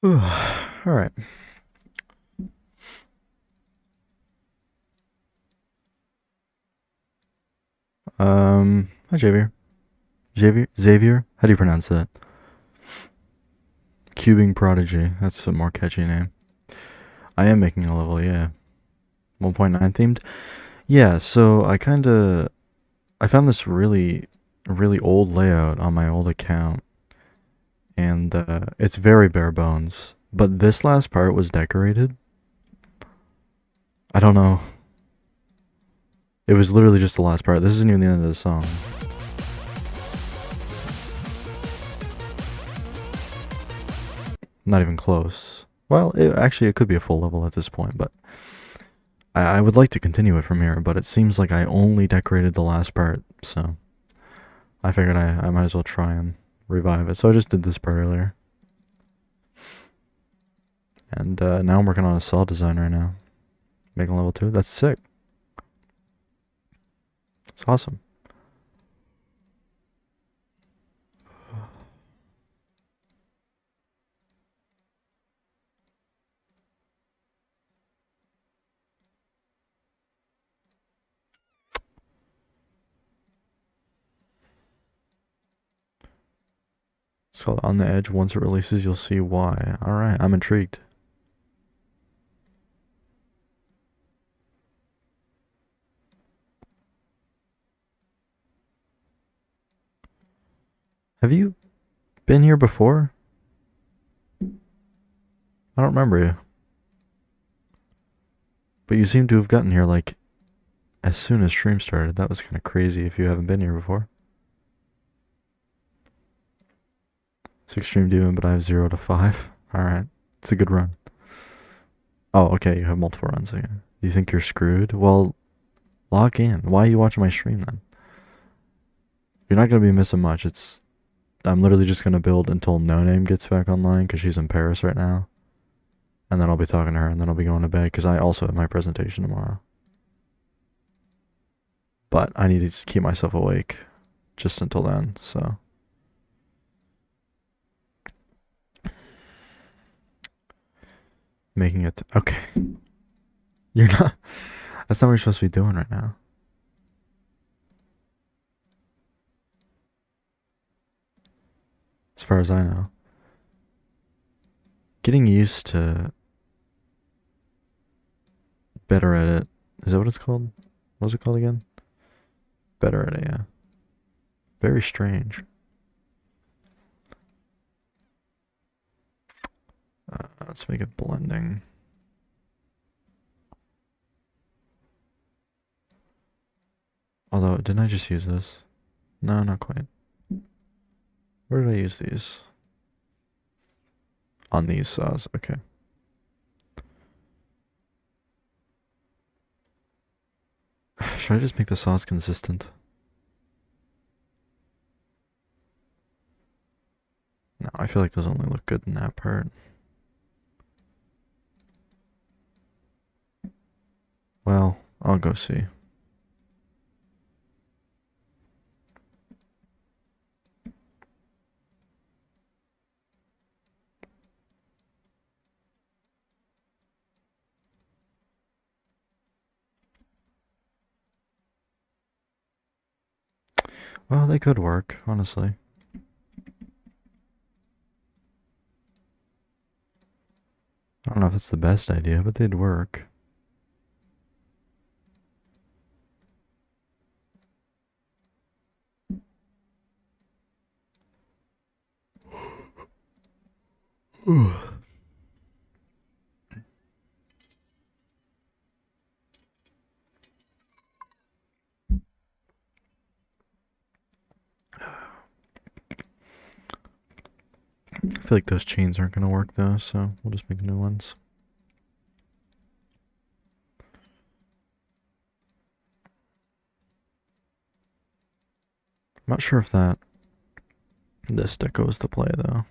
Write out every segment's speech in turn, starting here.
Alright. Hi Xavier. Xavier? How do you pronounce that? Cubing Prodigy. That's a more catchy name. I am making a level, yeah. 1.9 themed? Yeah, so I found this really old layout on my old account, and it's very bare bones. But this last part was decorated. I don't know. It was literally just the last part. This isn't even the end of the song. Not even close. Well, it could be a full level at this point, but I would like to continue it from here, but it seems like I only decorated the last part, so I figured I might as well try and revive it. So I just did this part earlier. And now I'm working on a cell design right now. Making level 2. That's sick. It's awesome. It's called On the Edge. Once it releases, you'll see why. Alright, I'm intrigued. Have you been here before? I don't remember you. But you seem to have gotten here, like, as soon as stream started. That was kind of crazy if you haven't been here before. It's Extreme Demon, but I have 0 to 5. Alright. It's a good run. Oh, okay, you have multiple runs again. You think you're screwed? Well, log in. Why are you watching my stream then? You're not gonna be missing much. I'm literally just gonna build until No Name gets back online because she's in Paris right now, and then I'll be talking to her, and then I'll be going to bed because I also have my presentation tomorrow. But I need to keep myself awake just until then. So making it okay. You're not. That's not what you're supposed to be doing right now. As far as I know, getting used to better at it. Is that what it's called? What's it called again? Better at it, yeah. Very strange. Let's make it blending. Although, didn't I just use this? No, not quite. Where did I use these? On these saws, okay. Should I just make the saws consistent? No, I feel like those only look good in that part. Well, I'll go see. Well, they could work, honestly. I don't know if it's the best idea, but they'd work. I feel like those chains aren't gonna work though, so we'll just make new ones. I'm not sure if this deck goes to play though.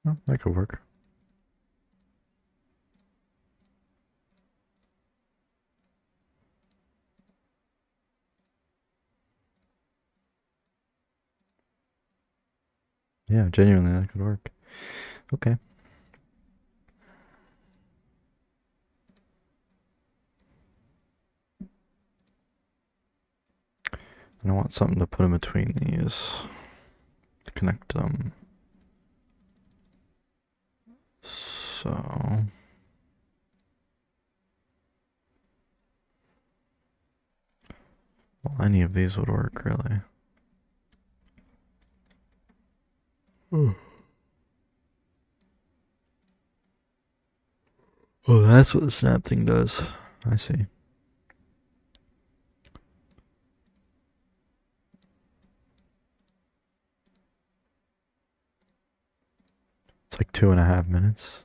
Oh, that could work. Yeah, genuinely, that could work. Okay. And I want something to put in between these to connect them. So, well, any of these would work, really. Oh, that's what the snap thing does. I see. It's like 2.5 minutes.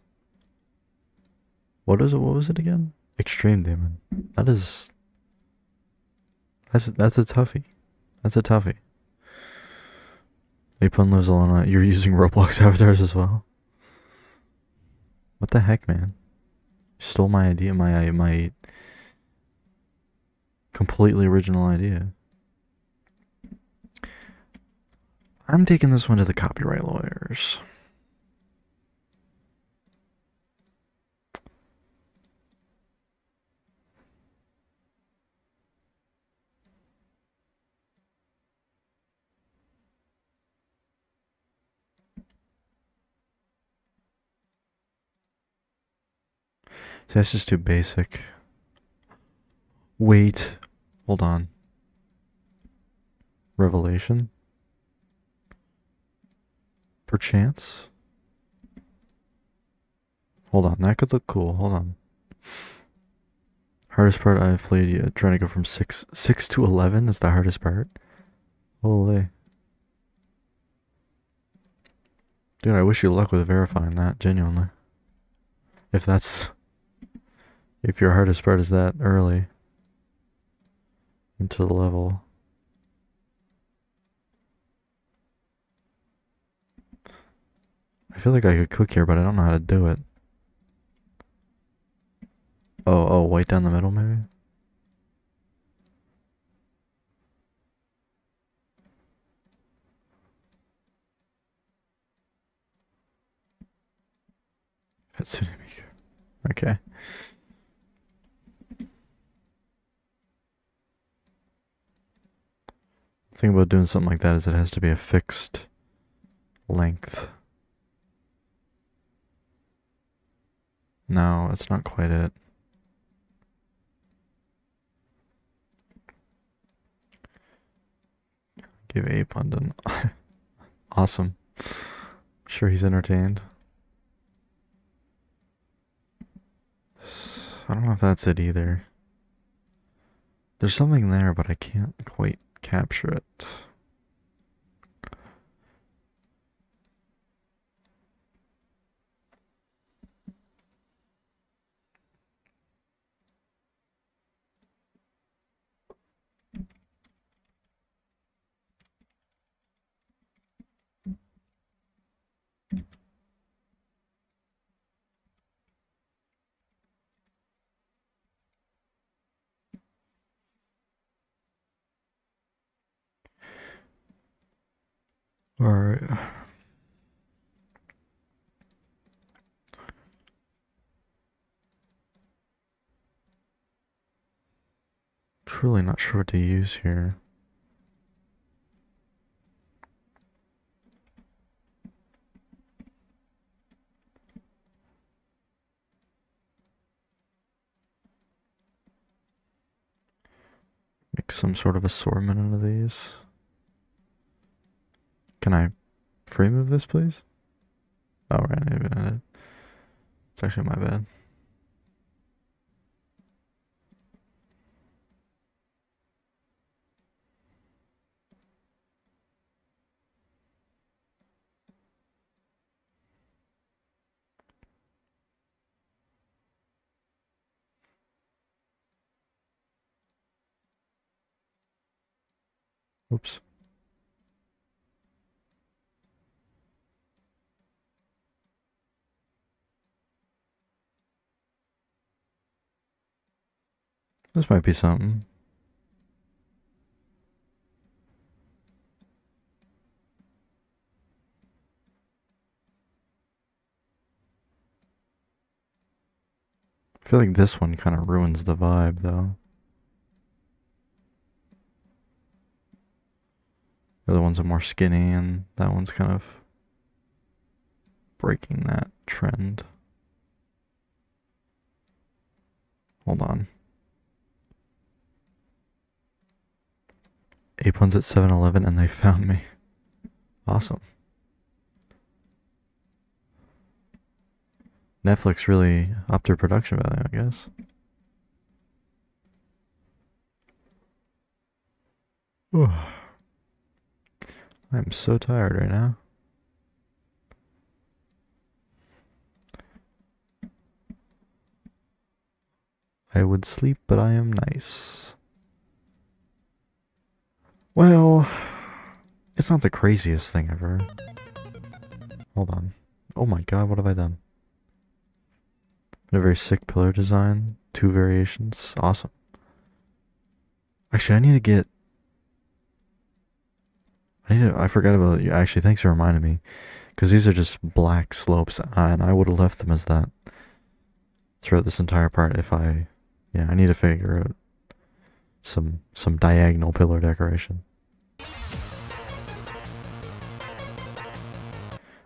What is it? What was it again? Extreme Demon. That is. That's a toughie. That's a toughie. Apun lives alone. You're using Roblox avatars as well. What the heck, man? You stole my idea. My completely original idea. I'm taking this one to the copyright lawyers. That's just too basic. Wait. Hold on. Revelation? Perchance? Hold on, that could look cool. Hold on. Hardest part I've played yet. Trying to go from 6 to 11 is the hardest part. Holy. Dude, I wish you luck with verifying that, genuinely. If that's... If your hardest part is that early into the level. I feel like I could cook here, but I don't know how to do it. Oh, white down the middle, maybe? Hatsune Miku. Okay. The thing about doing something like that is it has to be a fixed length. No, that's not quite it. Give A pundit. Awesome. Sure he's entertained. I don't know if that's it either. There's something there, but I can't quite capture it. Alright. Truly not sure what to use here. Make some sort of assortment out of these. Can I free move this, please? Oh, right, I didn't even edit. It's actually my bad. Oops. This might be something. I feel like this one kind of ruins the vibe, though. The other ones are more skinny, and that one's kind of breaking that trend. Hold on. Ape at 7-Eleven and they found me. Awesome. Netflix really upped their production value, I guess. I'm so tired right now. I would sleep, but I am nice. Well, it's not the craziest thing ever. Hold on. Oh my god, what have I done? A very sick pillar design. 2 variations. Awesome. Actually, I need to get... I forgot about you. Actually, thanks for reminding me. Because these are just black slopes, and I would have left them as that throughout this entire part if I... Yeah, I need to figure out some diagonal pillar decoration.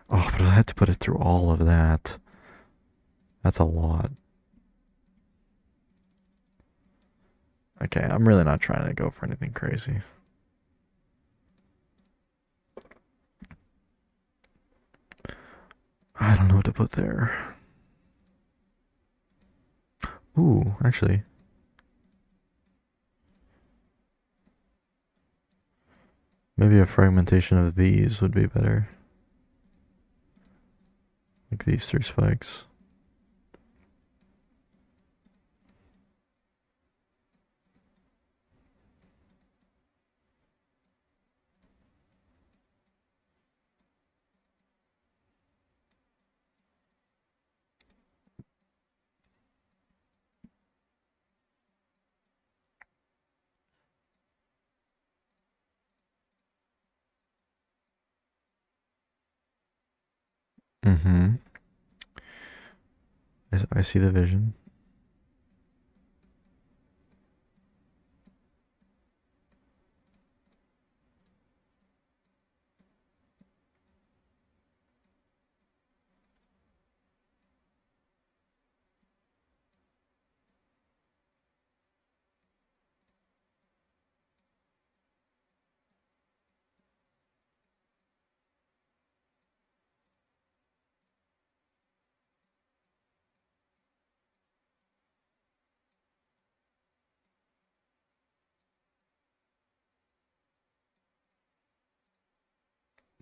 Oh, but I had to put it through all of that. That's a lot. Okay, I'm really not trying to go for anything crazy. I don't know what to put there. Ooh, actually. Maybe a fragmentation of these would be better. Like these 3 spikes. Mm-hmm. I see the vision.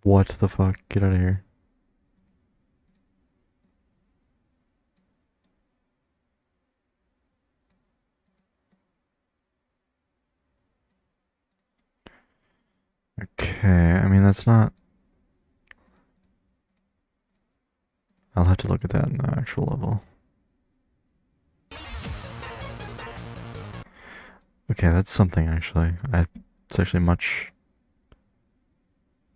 What the fuck? Get out of here. Okay, I mean, that's not... I'll have to look at that in the actual level. Okay, that's something actually. It's actually much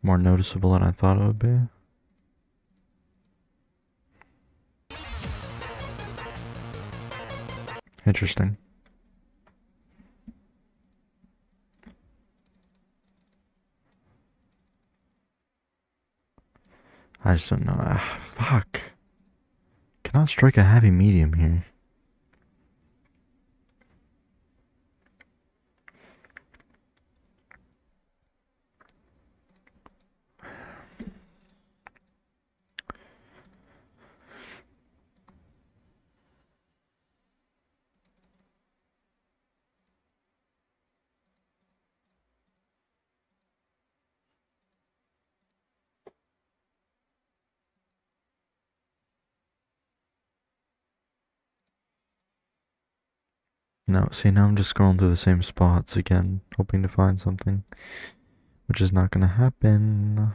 more noticeable than I thought it would be. Interesting. I just don't know. Fuck. Cannot strike a happy medium here. No, see, now I'm just scrolling through the same spots again, hoping to find something, which is not gonna happen.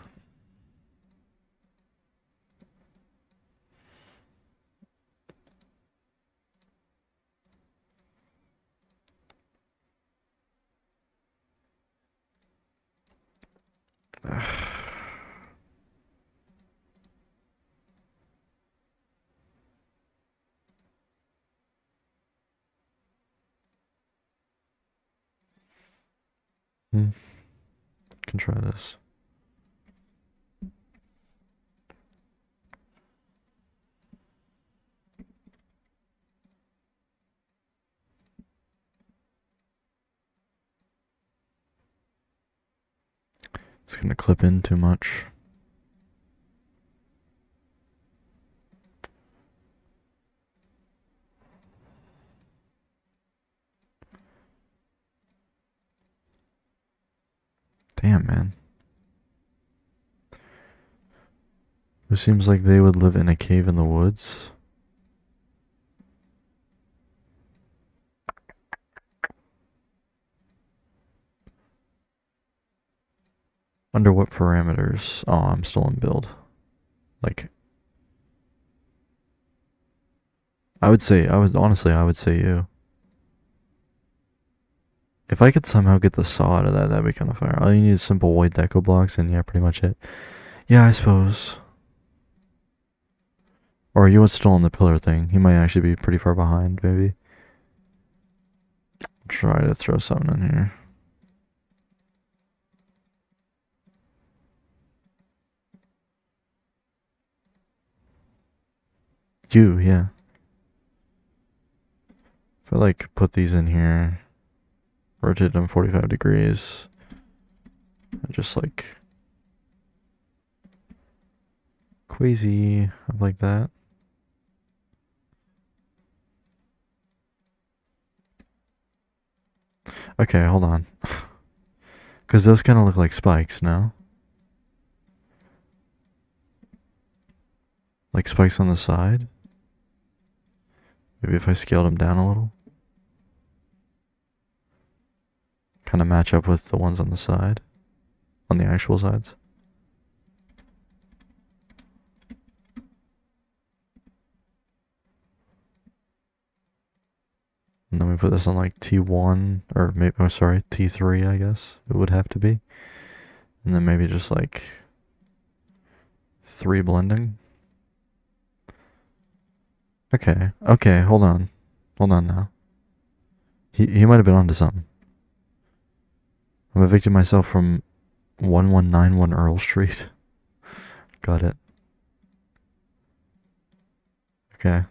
Can try this. It's gonna clip in too much. Damn, man. It seems like they would live in a cave in the woods. Under what parameters? Oh, I'm still in build. Like, I would say you. If I could somehow get the saw out of that, that'd be kind of fire. All you need is simple white deco blocks, and yeah, pretty much it. Yeah, I suppose. Or you was still on the pillar thing. He might actually be pretty far behind, maybe. Try to throw something in here. Yeah. If I like put these in here, rotate them 45 degrees, and just like quasi like that. Okay, hold on. Because those kind of look like spikes now. Like spikes on the side. Maybe if I scaled them down a little. Kind of match up with the ones on the side. On the actual sides. And then we put this on like T1, or maybe, oh sorry, T3 I guess it would have to be. And then maybe just like 3 blending. Okay, hold on. Hold on now. He might have been onto something. I'm evicting myself from 1191 Earl Street. Got it. Okay.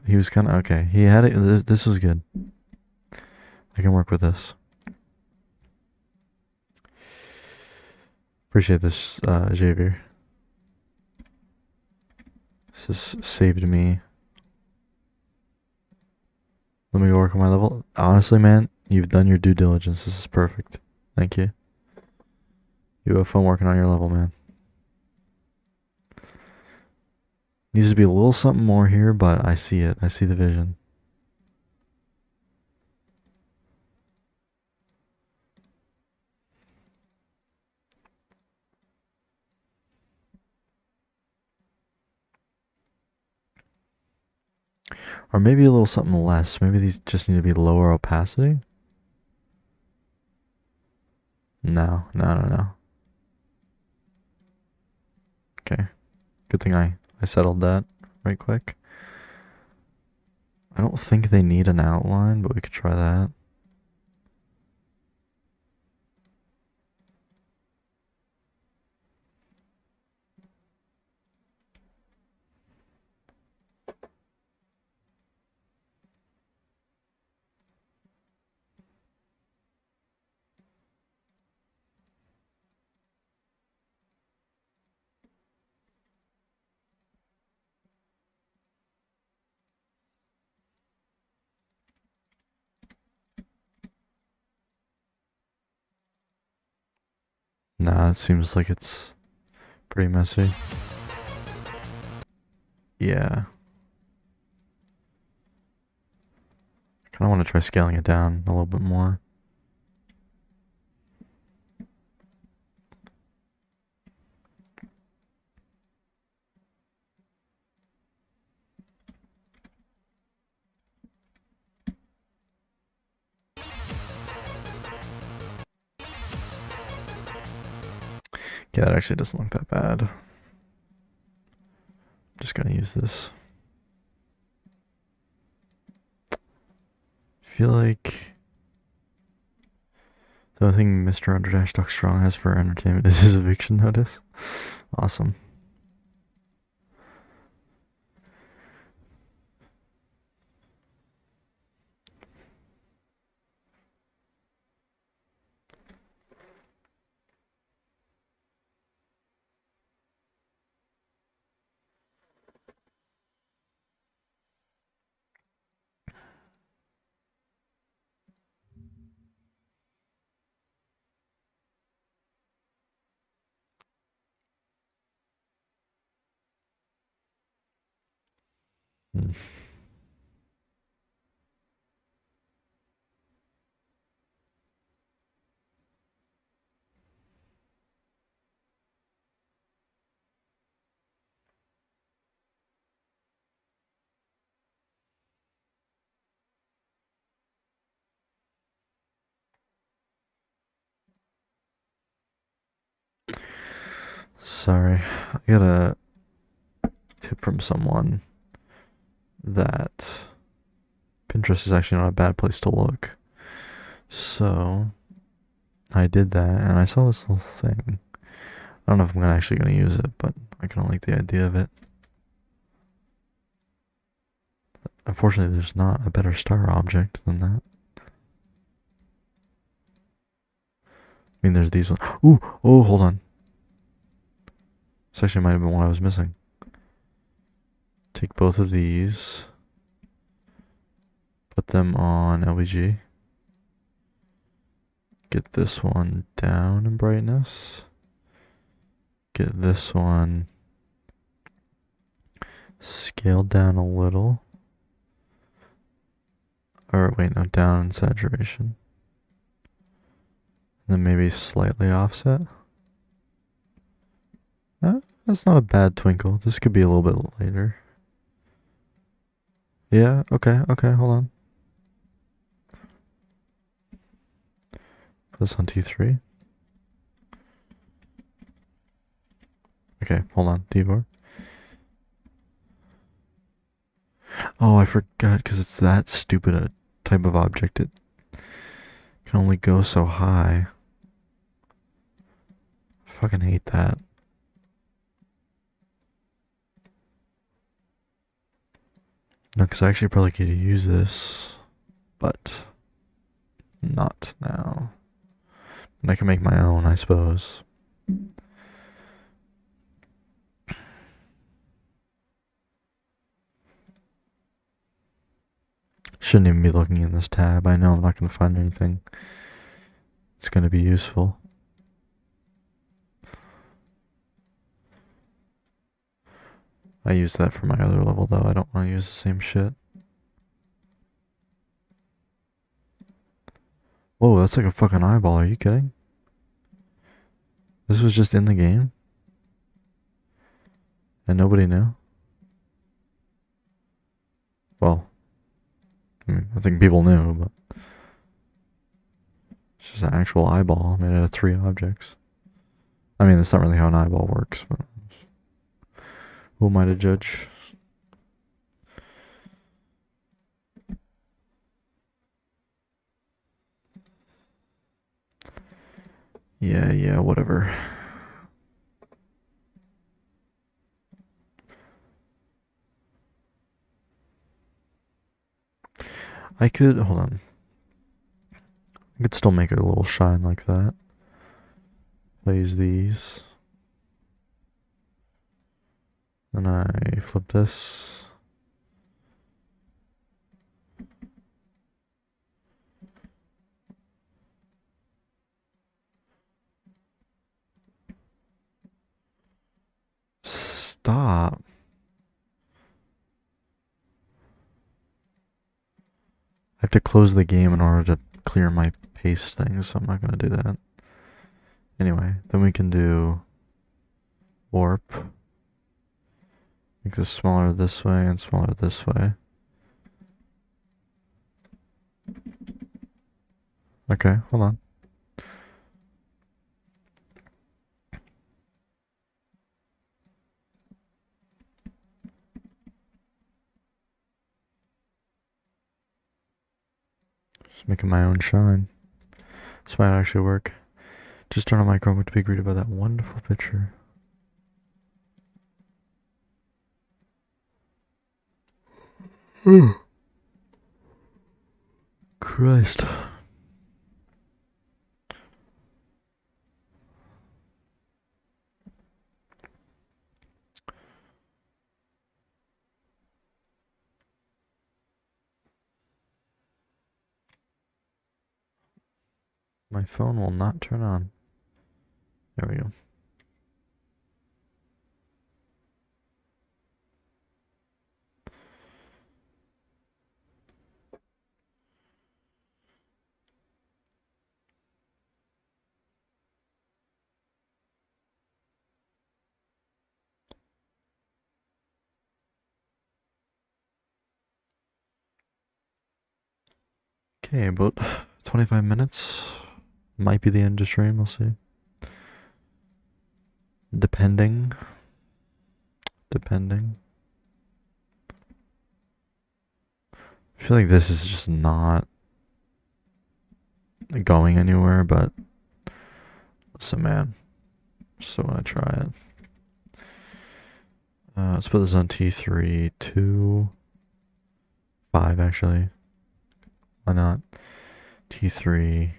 He was kinda, okay. He had it, this was good. I can work with this. Appreciate this, Xavier. This has saved me. Let me go work on my level. Honestly, man, you've done your due diligence. This is perfect. Thank you. You have fun working on your level, man. Needs to be a little something more here, but I see it. I see the vision. Or maybe a little something less. Maybe these just need to be lower opacity? No. Okay. Good thing I settled that right quick. I don't think they need an outline, but we could try that. Nah, it seems like it's pretty messy. Yeah. I kind of want to try scaling it down a little bit more. Yeah, that actually doesn't look that bad. I'm just gonna use this. I feel like the only thing Mr. Underdash Duck Strong has for entertainment is his eviction notice. Awesome. Hmm. Sorry, I got a tip from someone that Pinterest is actually not a bad place to look. So I did that and I saw this little thing. I don't know if I'm actually gonna use it, but I kind of like the idea of it. Unfortunately, there's not a better star object than that. I mean, there's these ones. Ooh, oh, hold on. This actually might have been what I was missing. Take both of these, put them on LBG. Get this one down in brightness. Get this one scaled down a little. Or wait, no, down in saturation. Then maybe slightly offset. That's not a bad twinkle. This could be a little bit later. Yeah, okay, hold on. Put this on T3. Okay, hold on, T4. Oh, I forgot, because it's that stupid a type of object. It can only go so high. I fucking hate that. No, because I actually probably could use this, but not now. And I can make my own, I suppose. Shouldn't even be looking in this tab. I know I'm not going to find anything. It's going to be useful. I use that for my other level, though. I don't want to use the same shit. Whoa, that's like a fucking eyeball. Are you kidding? This was just in the game? And nobody knew? Well, I think people knew, but it's just an actual eyeball made out of 3 objects. I mean, that's not really how an eyeball works, but who am I to judge? Yeah, whatever. I could, hold on. I could still make it a little shine like that. If I use these. Then I flip this. Stop. I have to close the game in order to clear my paste things, so I'm not going to do that. Anyway, then we can do warp. Make this smaller this way and smaller this way. Okay, hold on. Just making my own shine. This might actually work. Just turn on my Chromebook to be greeted by that wonderful picture. Christ. My phone will not turn on. There we go. Okay, about 25 minutes. Might be the end of stream, we'll see. Depending. I feel like this is just not going anywhere, but listen, man. So when I try it. Let's put this on T3, 2, 5 actually. Why not? T3,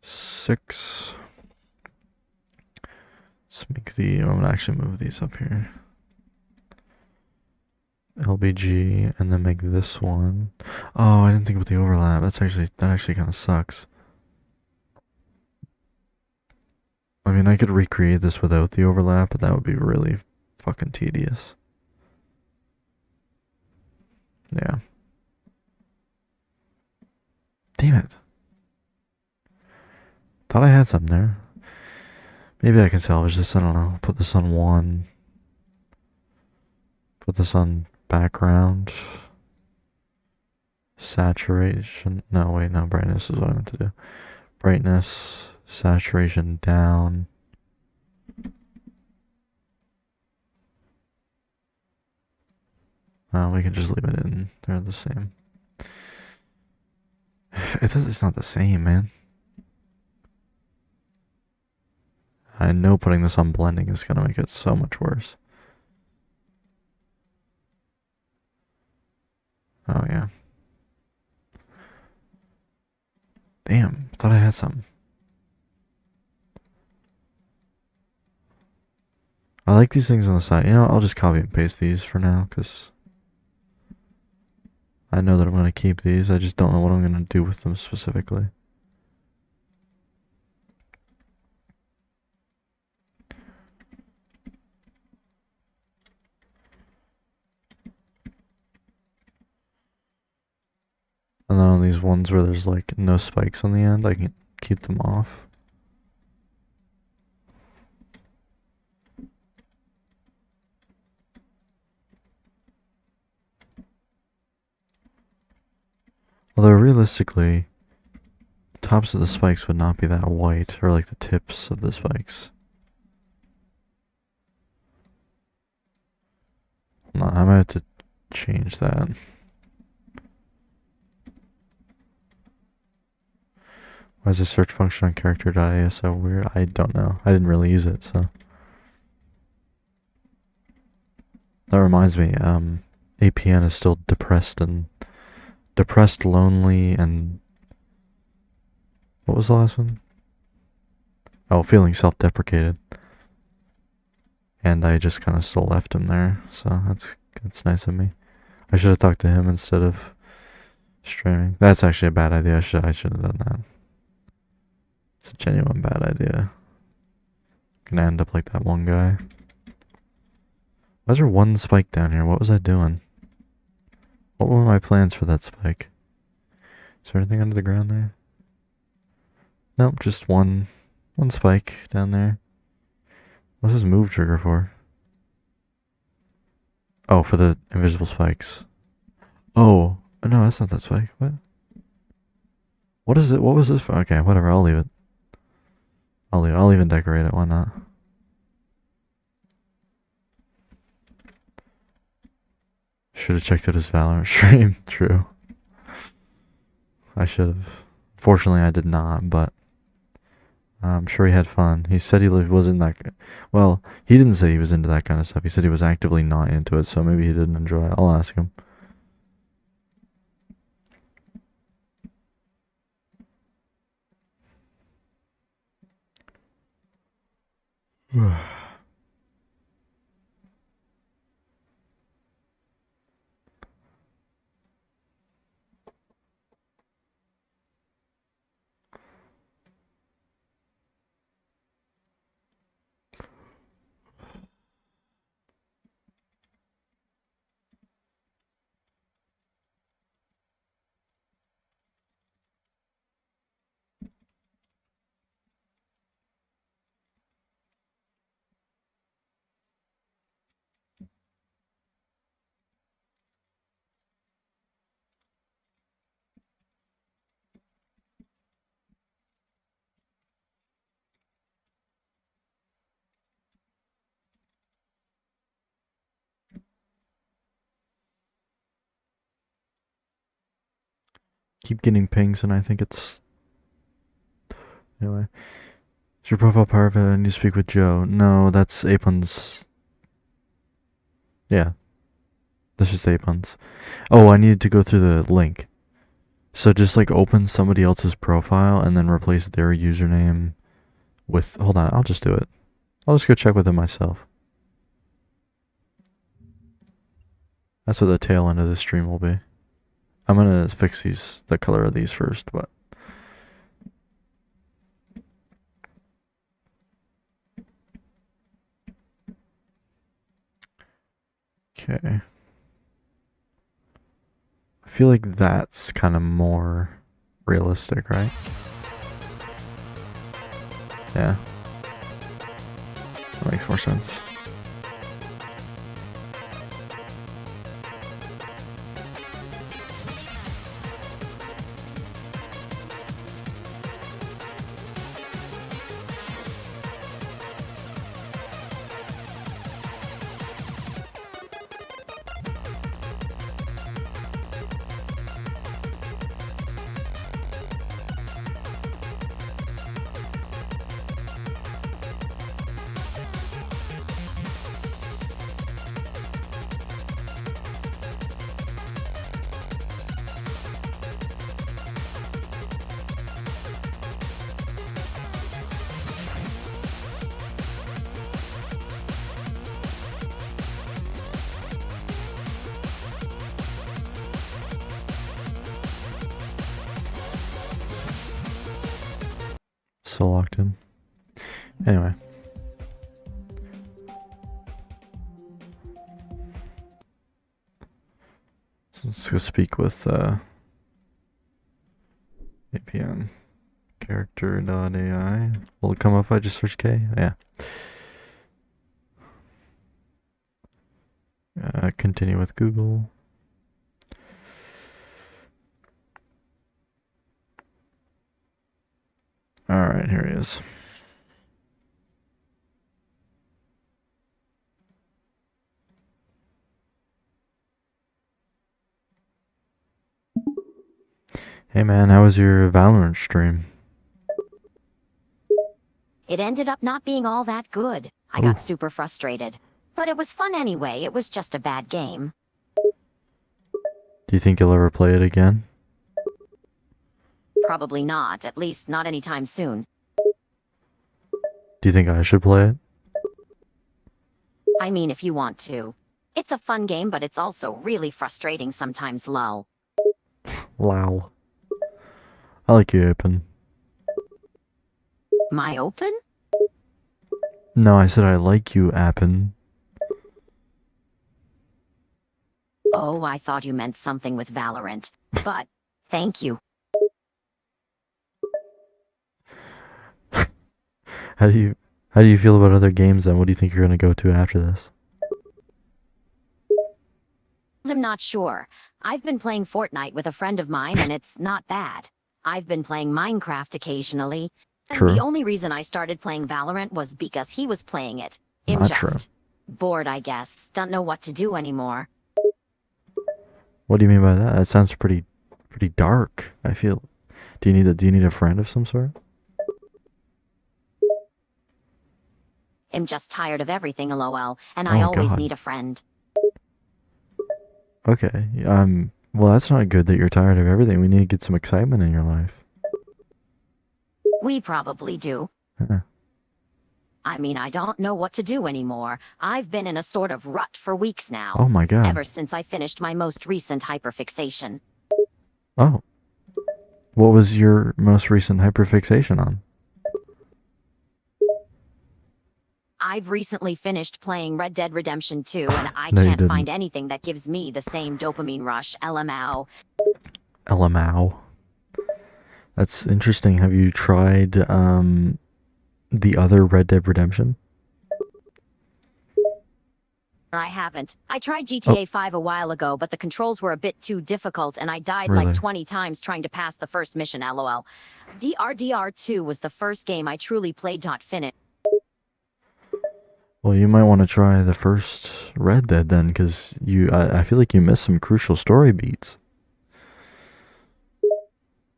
6. Let's make I'm gonna actually move these up here. LBG, and then make this one. Oh, I didn't think about the overlap. That actually kind of sucks. I mean, I could recreate this without the overlap, but that would be really fucking tedious. Yeah. Damn it. Thought I had something there. Maybe I can salvage this, I don't know. Put this on 1. Put this on background. Saturation. No, wait, no, brightness is what I meant to do. Brightness, saturation down. We can just leave it in. They're the same. It's not the same, man. I know putting this on blending is gonna make it so much worse. Oh yeah. Damn, thought I had something. I like these things on the side. You know, I'll just copy and paste these for now, because I know that I'm going to keep these. I just don't know what I'm going to do with them specifically. And then on these ones where there's like no spikes on the end, I can keep them off. Although realistically, the tops of the spikes would not be that white, or like the tips of the spikes. Hold on, I might have to change that. Why is the search function on character.ia so weird? I don't know. I didn't really use it, so. That reminds me, APN is still depressed, lonely, and what was the last one? Oh, feeling self-deprecated. And I just kind of still left him there, so that's nice of me. I should have talked to him instead of streaming. That's actually a bad idea. I should have done that. It's a genuine bad idea. Gonna end up like that one guy. Why is there one spike down here? What was I doing? What were my plans for that spike? Is there anything under the ground there? Nope, just one spike down there. What's this move trigger for? Oh, for the invisible spikes. Oh, no, that's not that spike. What? What is it? What was this for? Okay, whatever, I'll leave it. I'll even decorate it, why not? Should have checked out his Valorant stream, true. I should have. Fortunately, I did not, but I'm sure he had fun. He said he wasn't that. Well, he didn't say he was into that kind of stuff. He said he was actively not into it, so maybe he didn't enjoy it. I'll ask him. Keep getting pings, and I think it's anyway. Is your profile private? I need to speak with Joe. No, that's Apun's. Yeah, this is Apun's. Oh, I needed to go through the link. So just like open somebody else's profile and then replace their username with. Hold on, I'll just do it. I'll just go check with it myself. That's what the tail end of this stream will be. I'm gonna fix the color of these first, but. Okay. I feel like that's kind of more realistic, right? Yeah. That makes more sense. So locked in. Anyway. So let's go speak with APN. Character.ai. Will it come up if I just search K? Yeah. Continue with Google. Alright, here he is. Hey man, how was your Valorant stream? It ended up not being all that good. I got super frustrated. But it was fun anyway, it was just a bad game. Do you think you'll ever play it again? Probably not, at least not anytime soon. Do you think I should play it? I mean, if you want to. It's a fun game, but it's also really frustrating sometimes, lol. Wow. I like you, Open. My open? No, I said I like you, Appen. Oh, I thought you meant something with Valorant. But, thank you. How do you feel about other games then? What do you think you're gonna go to after this? I'm not sure. I've been playing Fortnite with a friend of mine and it's not bad. I've been playing Minecraft occasionally. And True. the only reason I started playing Valorant was because he was playing it. I'm Not just bored, I guess. Don't know what to do anymore. What do you mean by that? That sounds pretty pretty dark. I feel. Do you need a friend of some sort? I'm just tired of everything, lol, and I Oh always God. need a friend. Okay. Well, that's not good that you're tired of everything. We need to get some excitement in your life. We probably do. Huh. I mean, I don't know what to do anymore. I've been in a sort of rut for weeks now. Oh my God. Ever since I finished my most recent hyperfixation. Oh. What was your most recent hyperfixation on? I've recently finished playing Red Dead Redemption 2, and I No, you can't didn't. find anything that gives me the same dopamine rush, LMAO. LMAO. That's interesting. Have you tried the other Red Dead Redemption? I haven't. I tried Oh, GTA 5 a while ago, but the controls were a bit too difficult, and I died like really? 20 times trying to pass the first mission, lol. DRDR 2 was the first game I truly played not finish. Well, you might want to try the first Red Dead then, because I feel like you missed some crucial story beats.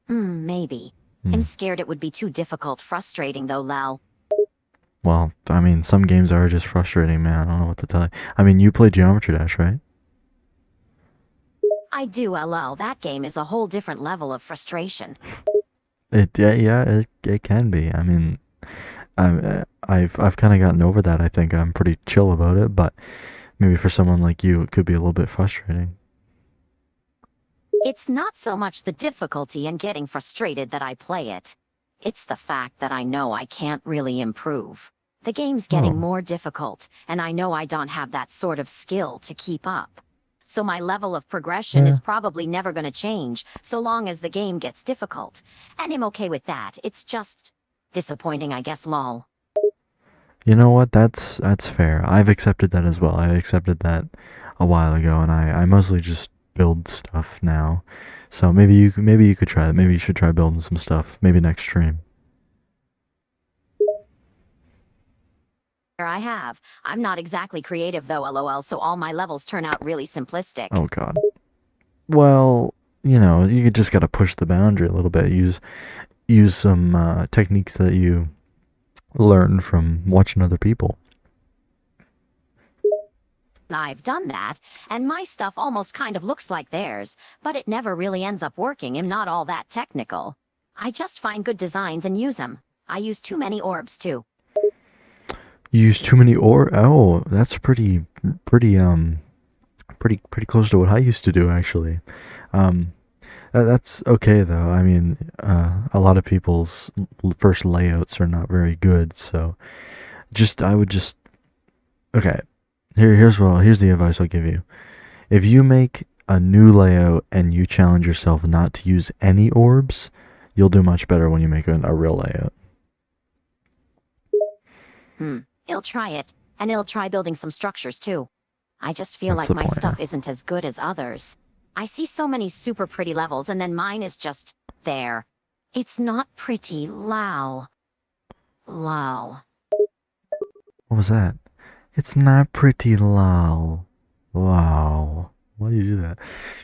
Maybe. Hmm. I'm scared it would be too difficult, frustrating though, lol. Well, I mean, some games are just frustrating, man. I don't know what to tell you. I mean, you play Geometry Dash, right? I do, lol. That game is a whole different level of frustration. It can be. I mean, I've kind of gotten over that. I think I'm pretty chill about it, but maybe for someone like you, it could be a little bit frustrating. It's not so much the difficulty and getting frustrated that I play it. It's the fact that I know I can't really improve. The game's getting Oh, more difficult, and I know I don't have that sort of skill to keep up. So my level of progression yeah. is probably never going to change so long as the game gets difficult. And I'm okay with that. It's just disappointing, I guess, lol. You know what? That's fair. I've accepted that as well. I accepted that a while ago, and I mostly just build stuff now. So maybe you could try that. Maybe you should try building some stuff. Maybe next stream. I have. I'm not exactly creative though, lol, so all my levels turn out really simplistic. Oh God. Well, you just gotta push the boundary a little bit. Use some techniques that you learn from watching other people. I've done that, and my stuff almost kind of looks like theirs, but it never really ends up working. I'm not all that technical. I just find good designs and use them. I use too many orbs too. You use too many Oh, that's pretty close to what I used to do actually. Um, that's okay though. I mean, a lot of people's first layouts are not very good, so I would just okay. Here's the advice I'll give you. If you make a new layout and you challenge yourself not to use any orbs, you'll do much better when you make a real layout. I'll try it, and I'll try building some structures too. I just feel That's like the my point. stuff isn't as good as others. I see so many super pretty levels, and then mine is just there. It's not pretty, lol. Lol. What was that? It's not pretty, lol. Wow. Why do you do that?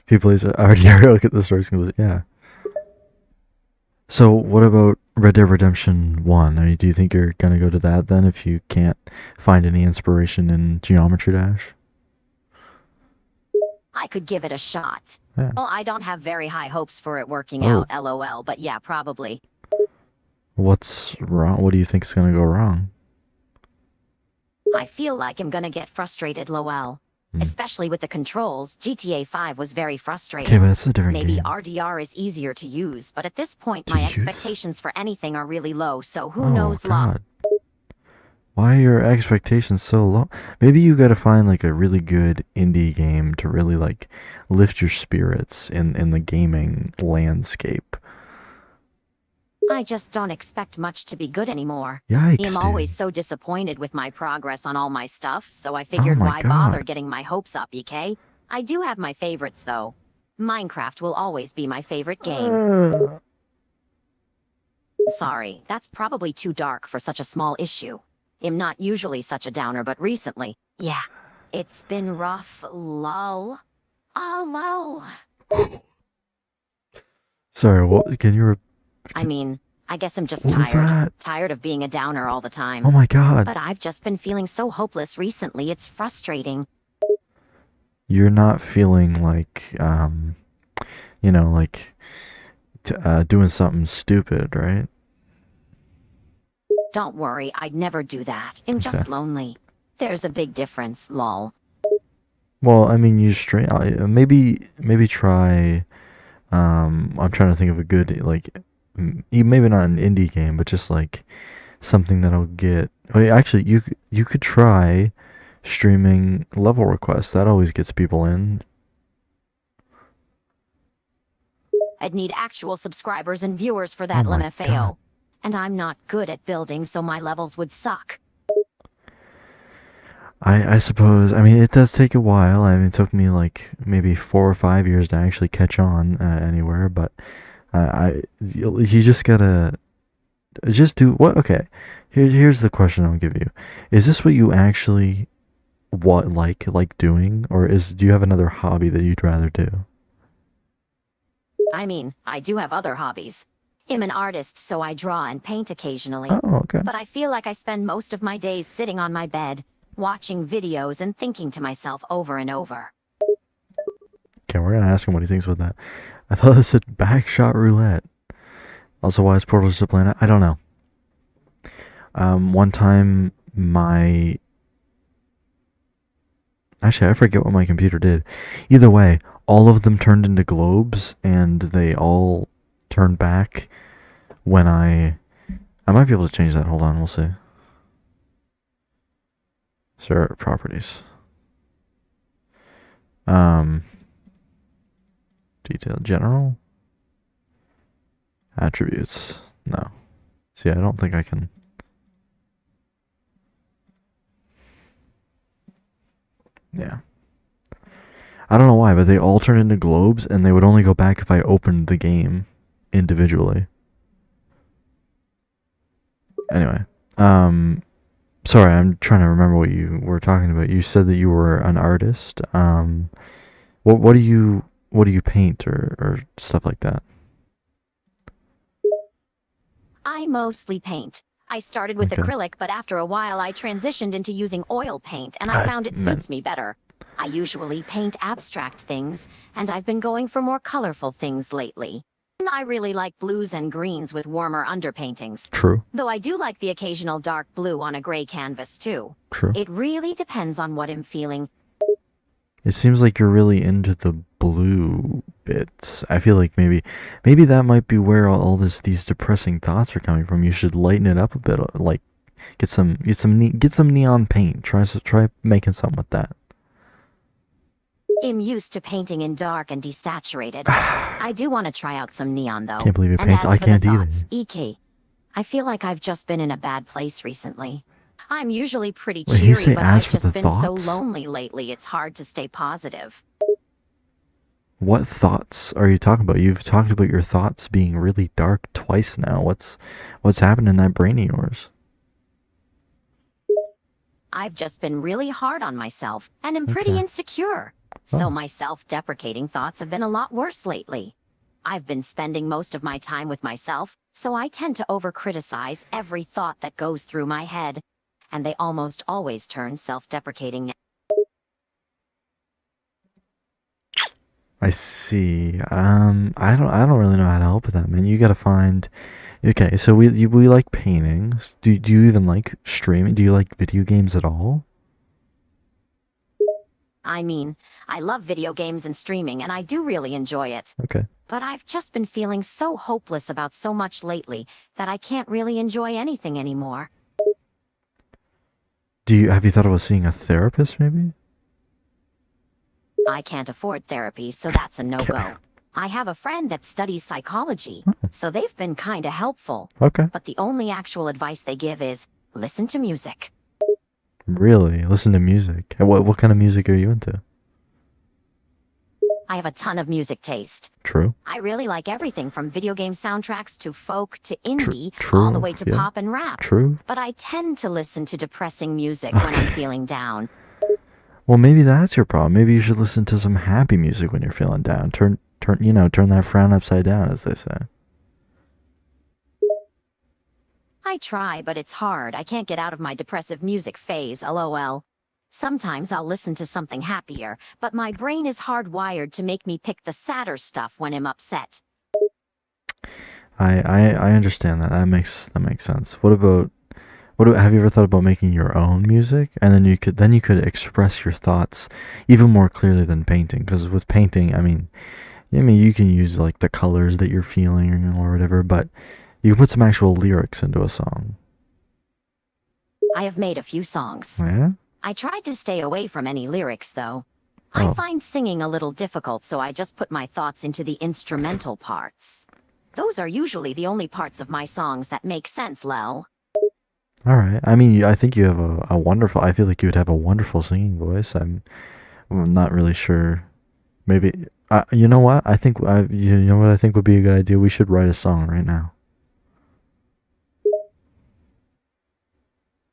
People already look at the story and goes, yeah. So what about Red Dead Redemption 1? I mean, do you think you're gonna go to that then if you can't find any inspiration in Geometry Dash? I could give it a shot. Yeah. Well, I don't have very high hopes for it working Oh. out, lol, but yeah, probably. What's wrong? What do you think's gonna go wrong? I feel like I'm gonna get frustrated, lol. Hmm. Especially with the controls, GTA 5 was very Okay, frustrating. but it's a different Maybe game. RDR is easier to use, but at this point To my use? expectations for anything are really low, so who Oh knows, lol. God. Why are your expectations so low? Maybe you gotta find like a really good indie game to really like lift your spirits in the gaming landscape. I just don't expect much to be good anymore. Yikes, I'm dude. always so disappointed with my progress on all my stuff, so I figured my why bother God. getting my hopes up, EK? I do have my favorites though. Minecraft will always be my favorite game. Sorry, that's probably too dark for such a small issue. I'm not usually such a downer, but recently, yeah, it's been rough, lol. Oh, lol. Sorry, what? Can you? I mean, I guess I'm just What was tired. that? Tired of being a downer all the time. Oh my god. But I've just been feeling so hopeless recently, it's frustrating. You're not feeling like, like doing something stupid, right? Don't worry, I'd never do that. I'm Okay. just lonely. There's a big difference, lol. Well, I mean, you straight maybe try. I'm trying to think of a good like, maybe not an indie game, but just like something that'll get. Wait, actually, you could try streaming level requests. That always gets people in. I'd need actual subscribers and viewers for Oh that my god. LMFAO. And I'm not good at building, so my levels would suck. I suppose. I mean, it does take a while. I mean, it took me like maybe 4 or 5 years to actually catch on anywhere. But you just gotta just do what? Okay, here's the question I'll give you: is this what you actually like doing, or do you have another hobby that you'd rather do? I mean, I do have other hobbies. I'm an artist, so I draw and paint occasionally. Oh, okay. But I feel like I spend most of my days sitting on my bed, watching videos and thinking to myself over and over. Okay, we're gonna ask him what he thinks about that. I thought it said backshot roulette. Also, why is Portal just a planet? I don't know. One time actually, I forget what my computer did. Either way, all of them turned into globes, and they all turned back when I might be able to change that. Hold on, we'll see. Sir, properties. Detail general. Attributes. No. See, I don't think I can. Yeah. I don't know why, but they all turned into globes, and they would only go back if I opened the game individually. Anyway, sorry, I'm trying to remember what you were talking about. You said that you were an artist. What do you paint or stuff like that? I mostly paint. I started with Okay. acrylic, but after a while I transitioned into using oil paint, and I found it suits me better. I usually paint abstract things, and I've been going for more colorful things lately. I really like blues and greens with warmer underpaintings. True. Though I do like the occasional dark blue on a gray canvas too. True. It really depends on what I'm feeling. It seems like you're really into the blue bits. I feel like maybe that might be where all these depressing thoughts are coming from. You should lighten it up a bit. Like get some neon paint. Try making something with that. I'm used to painting in dark and desaturated. I do want to try out some neon though. Can't believe it And paints. as I for can't the either. thoughts, EK, I feel like I've just been in a bad place recently. I'm usually pretty Wait, he cheery, say but as I've for the just been so thoughts? lonely lately, it's hard to stay positive. What thoughts are you talking about? You've talked about your thoughts being really dark twice now. What's happened in that brain of yours? I've just been really hard on myself, and I'm pretty Okay. insecure. So Oh. my self-deprecating thoughts have been a lot worse lately. I've been spending most of my time with myself, so I tend to over-criticize every thought that goes through my head, and they almost always turn self-deprecating. I see. I don't really know how to help with that, man. You gotta find. Okay, so we like paintings. Do you even like streaming? Do you like video games at all? I mean, I love video games and streaming, and I do really enjoy it. Okay. But I've just been feeling so hopeless about so much lately that I can't really enjoy anything anymore. Have you thought about seeing a therapist maybe? I can't afford therapy, so that's a no-go. Okay. I have a friend that studies psychology, so they've been kinda helpful. Okay. But the only actual advice they give is, listen to music. Really? Listen to music. What kind of music are you into? I have a ton of music taste. True. I really like everything from video game soundtracks to folk to indie, true, all the way to yeah. pop and rap. True. But I tend to listen to depressing music when I'm feeling down. Well, maybe that's your problem. Maybe you should listen to some happy music when you're feeling down. turn that frown upside down, as they say. I try, but it's hard. I can't get out of my depressive music phase, lol. Sometimes I'll listen to something happier, but my brain is hardwired to make me pick the sadder stuff when I'm upset. I understand that. That makes sense. Have you ever thought about making your own music, and then you could express your thoughts even more clearly than painting? Because with painting, I mean you can use like the colors that you're feeling or whatever, but you can put some actual lyrics into a song. I have made a few songs. Yeah. I tried to stay away from any lyrics, though. I Oh, find singing a little difficult, so I just put my thoughts into the instrumental parts. Those are usually the only parts of my songs that make sense, Lel. all right. I mean, I think you have a wonderful. I feel like you would have a wonderful singing voice. I'm not really sure. Maybe. You know what? You know what I think would be a good idea. We should write a song right now.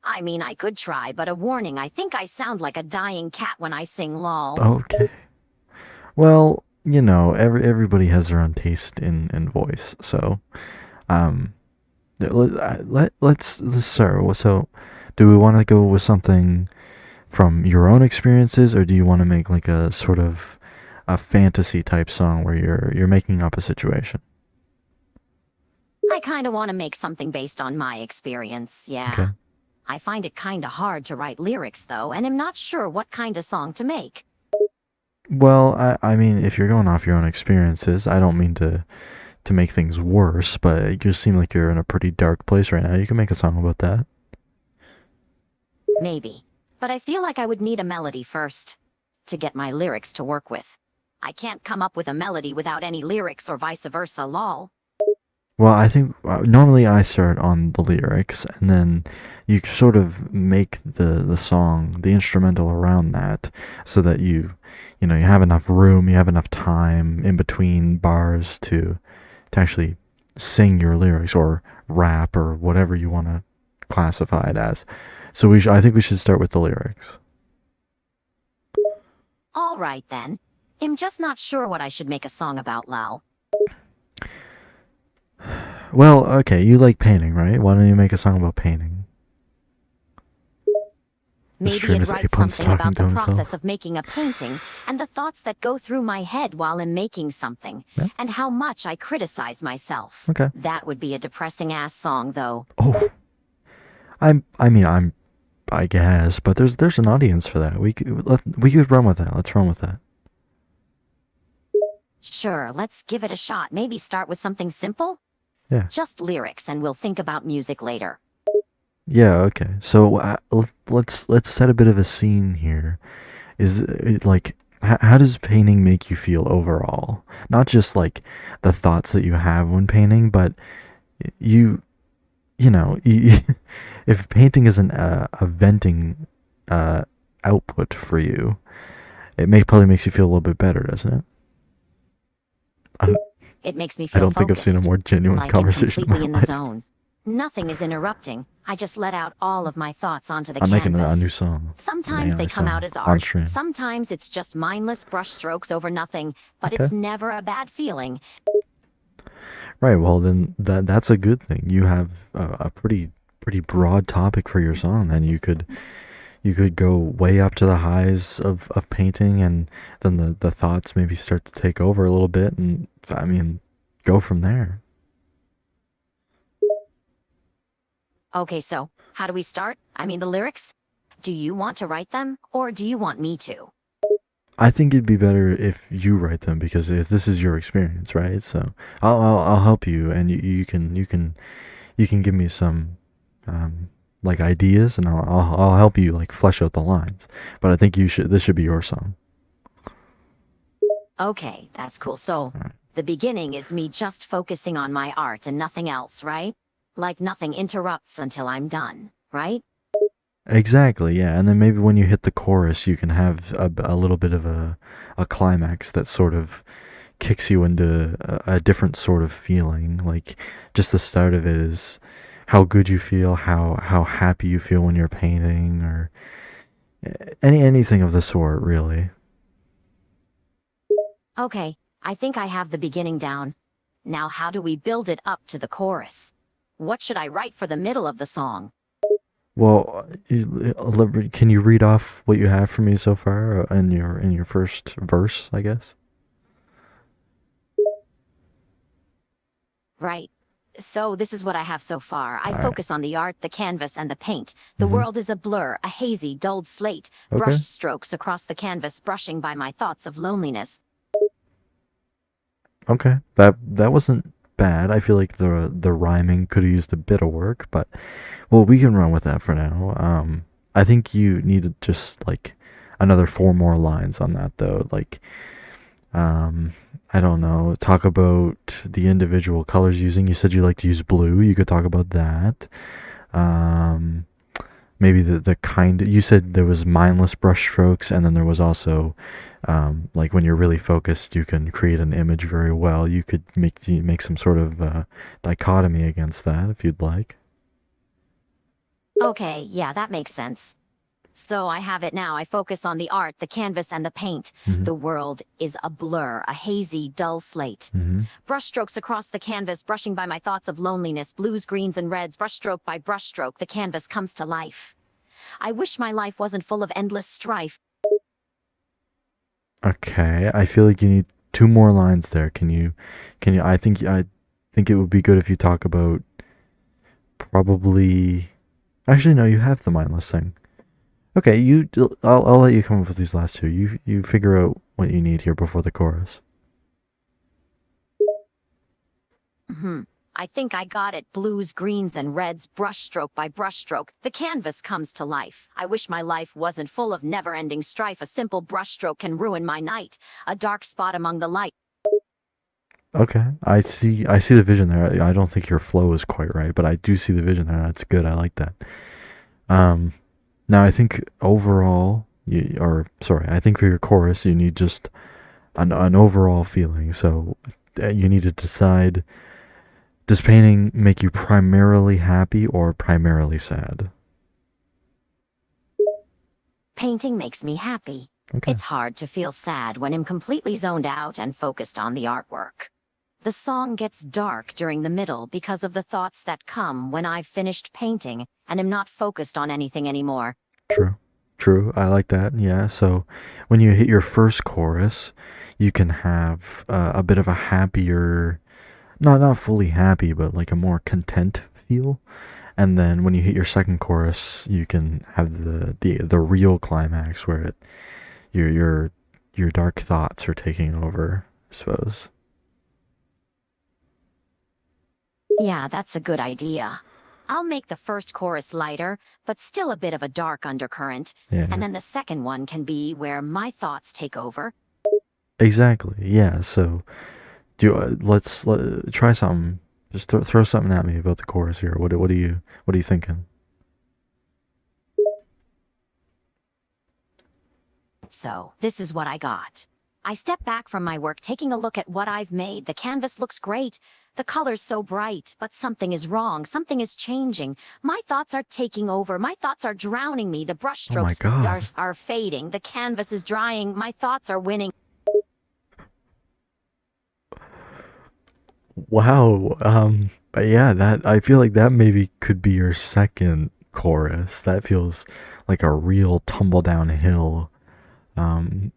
I mean, I could try, but a warning, I think I sound like a dying cat when I sing lol. Okay. Well, everybody has their own taste in voice. So, um, let's start. So, do we want to go with something from your own experiences, or do you want to make like a sort of a fantasy type song where you're making up a situation? I kinda wanna make something based on my experience, Okay. yeah. I find it kinda hard to write lyrics, though, and am not sure what kinda song to make. Well, I mean, if you're going off your own experiences, I don't mean to make things worse, but you seem like you're in a pretty dark place right now. You can make a song about that. Maybe. But I feel like I would need a melody first to get my lyrics to work with. I can't come up with a melody without any lyrics or vice versa, lol. Well, I think normally I start on the lyrics, and then you sort of make the song, the instrumental around that, so that you have enough room, you have enough time in between bars to actually sing your lyrics or rap or whatever you want to classify it as. So I think we should start with the lyrics. Alright then. I'm just not sure what I should make a song about, lol. Well, okay, you like painting, right? Why don't you make a song about painting? The Maybe stream I'd is write Apon's something talking about to the process himself. of making a painting and the thoughts that go through my head while I'm making something, Yeah. and how much I criticize myself. Okay. That would be a depressing ass song, though. Oh, I guess, but there's an audience for that. We could run with that. Let's run with that. Sure, let's give it a shot. Maybe start with something simple? Yeah. Just lyrics, and we'll think about music later. Yeah, okay. So let's set a bit of a scene here. Is it like how does painting make you feel overall? Not just like the thoughts that you have when painting, but you you, if painting isn't a venting uh, output for you, probably makes you feel a little bit better, doesn't it? I, It makes me I feel don't think I've seen a focused, more genuine like I'm conversation in my completely in the life. zone. Nothing is interrupting. I just let out all of my thoughts onto the I'm making a new canvas. song, an Sometimes AI they come out song as on art. stream. Sometimes it's just mindless brush strokes over nothing, but Okay. it's never a bad feeling. Right, well then that's a good thing. You have a pretty broad topic for your song. Then you could go way up to the highs of painting, and then the thoughts maybe start to take over a little bit, and I mean, go from there. Okay, so how do we start? I mean, the lyrics? Do you want to write them, or do you want me to? I think it'd be better if you write them because if this is your experience, right? So I'll help you, and you can give me some um, like ideas, and I'll help you like flesh out the lines. But I think this should be your song. Okay, that's cool. So, Alright. the beginning is me just focusing on my art and nothing else, right? Like nothing interrupts until I'm done, right? Exactly, yeah. And then maybe when you hit the chorus, you can have a little bit of a climax that sort of kicks you into a different sort of feeling. Like just the start of it is how good you feel, how happy you feel when you're painting, or anything of the sort, really. Okay, I think I have the beginning down. Now how do we build it up to the chorus? What should I write for the middle of the song? Well, can you read off what you have for me so far in your first verse, I guess? Right. So this is what I have so far. I All right. focus on the art, the canvas, and the paint. The Mm-hmm. world is a blur, a hazy, dulled slate, brush Okay. strokes across the canvas brushing by my thoughts of loneliness. Okay. That wasn't bad. I feel like the rhyming could have used a bit of work, but well, we can run with that for now. I think you needed just like another four more lines on that though. Like, um, I don't know. Talk about the individual colors using. You said you like to use blue. You could talk about that. Um, maybe the kind you said there was mindless brush strokes, and then there was also like when you're really focused, you can create an image very well. You could make some sort of dichotomy against that if you'd like. Okay, yeah, that makes sense. So I have it now. I focus on the art, the canvas, and the paint. Hmm. The world is a blur, a hazy, dull slate. Hmm. Brushstrokes across the canvas, brushing by my thoughts of loneliness, blues, greens, and reds, brushstroke by brushstroke, the canvas comes to life. I wish my life wasn't full of endless strife. Okay, I feel like you need two more lines there. Can you? I think it would be good if you talk about probably. Actually, no, you have the mindless thing. Okay, I'll let you come up with these last two. You figure out what you need here before the chorus. I think I got it. Blues, greens, and reds, brushstroke by brushstroke, the canvas comes to life. I wish my life wasn't full of never-ending strife. A simple brushstroke can ruin my night. A dark spot among the light. Okay, I see the vision there. I don't think your flow is quite right, but I do see the vision there. That's good. I like that. Um, Now I think overall, I think for your chorus you need just an overall feeling. So you need to decide: does painting make you primarily happy or primarily sad? Painting makes me happy. Okay. It's hard to feel sad when I'm completely zoned out and focused on the artwork. The song gets dark during the middle because of the thoughts that come when I've finished painting and am not focused on anything anymore. True. True. I like that. Yeah. So when you hit your first chorus, you can have a bit of a happier, not fully happy, but like a more content feel. And then when you hit your second chorus, you can have the real climax where your your dark thoughts are taking over, I suppose. Yeah, that's a good idea. I'll make the first chorus lighter, but still a bit of a dark undercurrent, Yeah. and then the second one can be where my thoughts take over. Exactly. Yeah. So try something. Just throw something at me about the chorus here. What are you thinking? So, this is what I got. I step back from my work, taking a look at what I've made. The canvas looks great. The color's so bright, but something is wrong. Something is changing. My thoughts are taking over. My thoughts are drowning me. The Oh my brushstrokes God. are fading. The canvas is drying. My thoughts are winning. Wow. But yeah, that I feel like that maybe could be your second chorus. That feels like a real tumble down hill.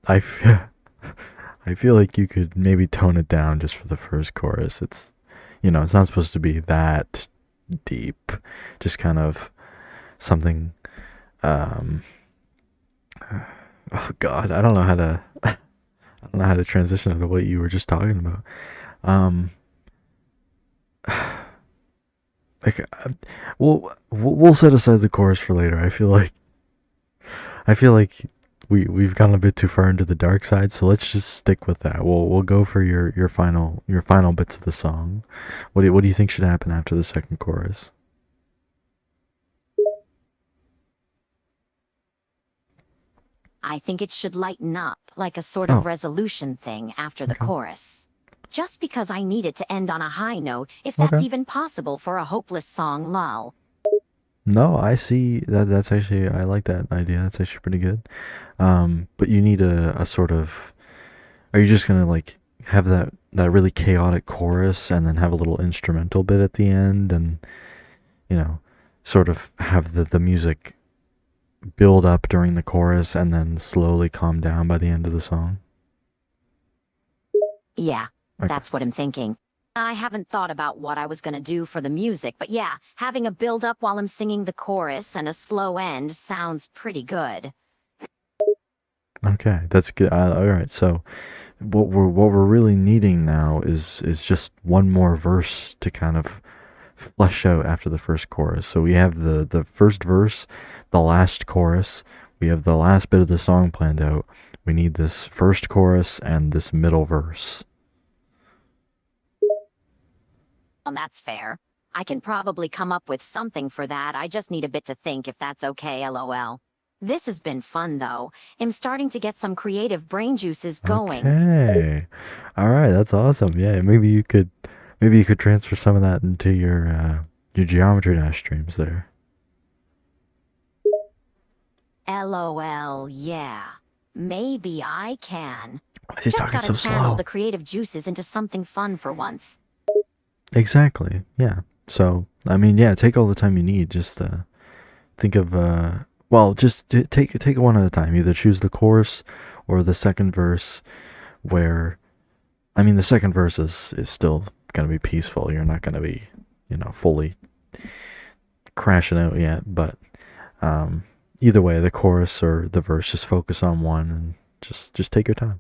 I feel, I feel like you could maybe tone it down just for the first chorus. It's not supposed to be that deep. Just kind of something. Um, oh God, I don't know how to. I don't know how to transition into what you were just talking about. Um, like, we'll set aside the chorus for later. I feel like we've gone a bit too far into the dark side, so let's just stick with that. We'll go for your final bits of the song. What do you think should happen after the second chorus? I think it should lighten up, like a sort Oh, of resolution thing after the okay. chorus. Just because I need it to end on a high note, if Okay. that's even possible for a hopeless song, lol. No, I see that. That's actually I like that idea. That's actually pretty good. But you need a sort of. Are you just gonna like have that really chaotic chorus and then have a little instrumental bit at the end, and you know, sort of have the music build up during the chorus and then slowly calm down by the end of the song. Yeah, Okay. that's what I'm thinking. I haven't thought about what I was gonna do for the music, but yeah, having a build up while I'm singing the chorus and a slow end sounds pretty good. Okay, that's good. All right, so what we're really needing now is just one more verse to kind of flesh out after the first chorus. So we have the first verse, the last chorus, we have the last bit of the song planned out. We need this first chorus and this middle verse. And that's fair. I can probably come up with something for that. I just need a bit to think if that's okay, lol. This has been fun though. I'm starting to get some creative brain juices going. Okay. All right, that's awesome. Yeah, maybe you could transfer some of that into your Geometry Dash streams there. LOL, yeah. Maybe I can. Why is he Just talking gotta so channel slow? the creative juices into something fun for once. Exactly. Yeah. So, I mean, yeah, take all the time you need. Just think of well, just take it one at a time. Either choose the chorus or the second verse where I mean, the second verse is still going to be peaceful. You're not going to be, fully crashing out yet, but um either way, the chorus or the verse, just focus on one and just take your time.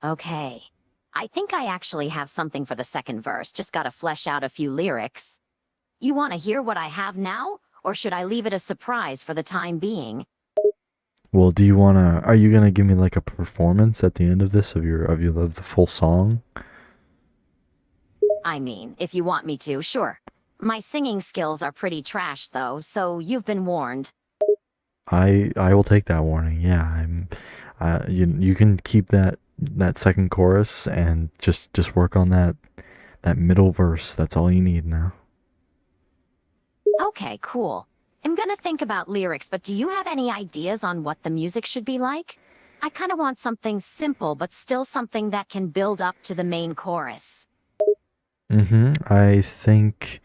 Okay. I think I actually have something for the second verse, just gotta flesh out a few lyrics. You wanna hear what I have now? Or should I leave it a surprise for the time being? Well, are you going to give me like a performance at the end of this of the full song? I mean, if you want me to, sure. My singing skills are pretty trash though, so you've been warned. I will take that warning. Yeah, you can keep that second chorus and just work on that middle verse. That's all you need now. Okay, cool. I'm gonna think about lyrics, but do you have any ideas on what the music should be like? I kinda want something simple, but still something that can build up to the main chorus. I think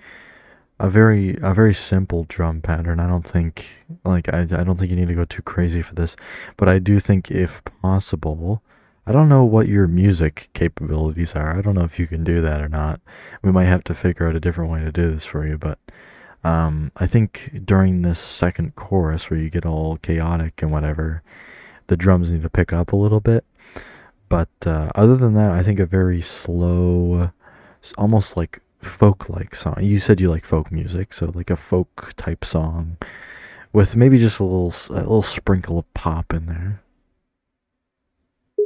a very simple drum pattern. I don't think I don't think you need to go too crazy for this, but I do think if possible, I don't know what your music capabilities are. I don't know if you can do that or not. We might have to figure out a different way to do this for you, but I think during this second chorus where you get all chaotic and whatever, the drums need to pick up a little bit. But other than that, I think a very slow, almost like folk-like song. You said you like folk music, so like a folk type song with maybe just a little sprinkle of pop in there.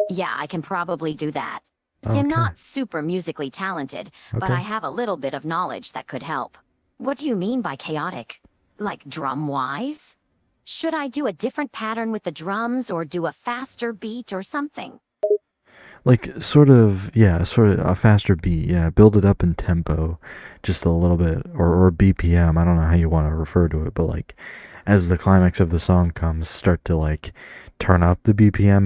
Yeah, I can probably do that. See, I'm Okay. not super musically talented, but I Okay. have a little bit of knowledge that could help. What do you mean by chaotic? Like drum-wise? Should I do a different pattern with the drums or do a faster beat or something? Like sort of a faster beat. Yeah, build it up in tempo just a little bit or BPM. I don't know how you want to refer to it, but like as the climax of the song comes, start to like turn up the BPM,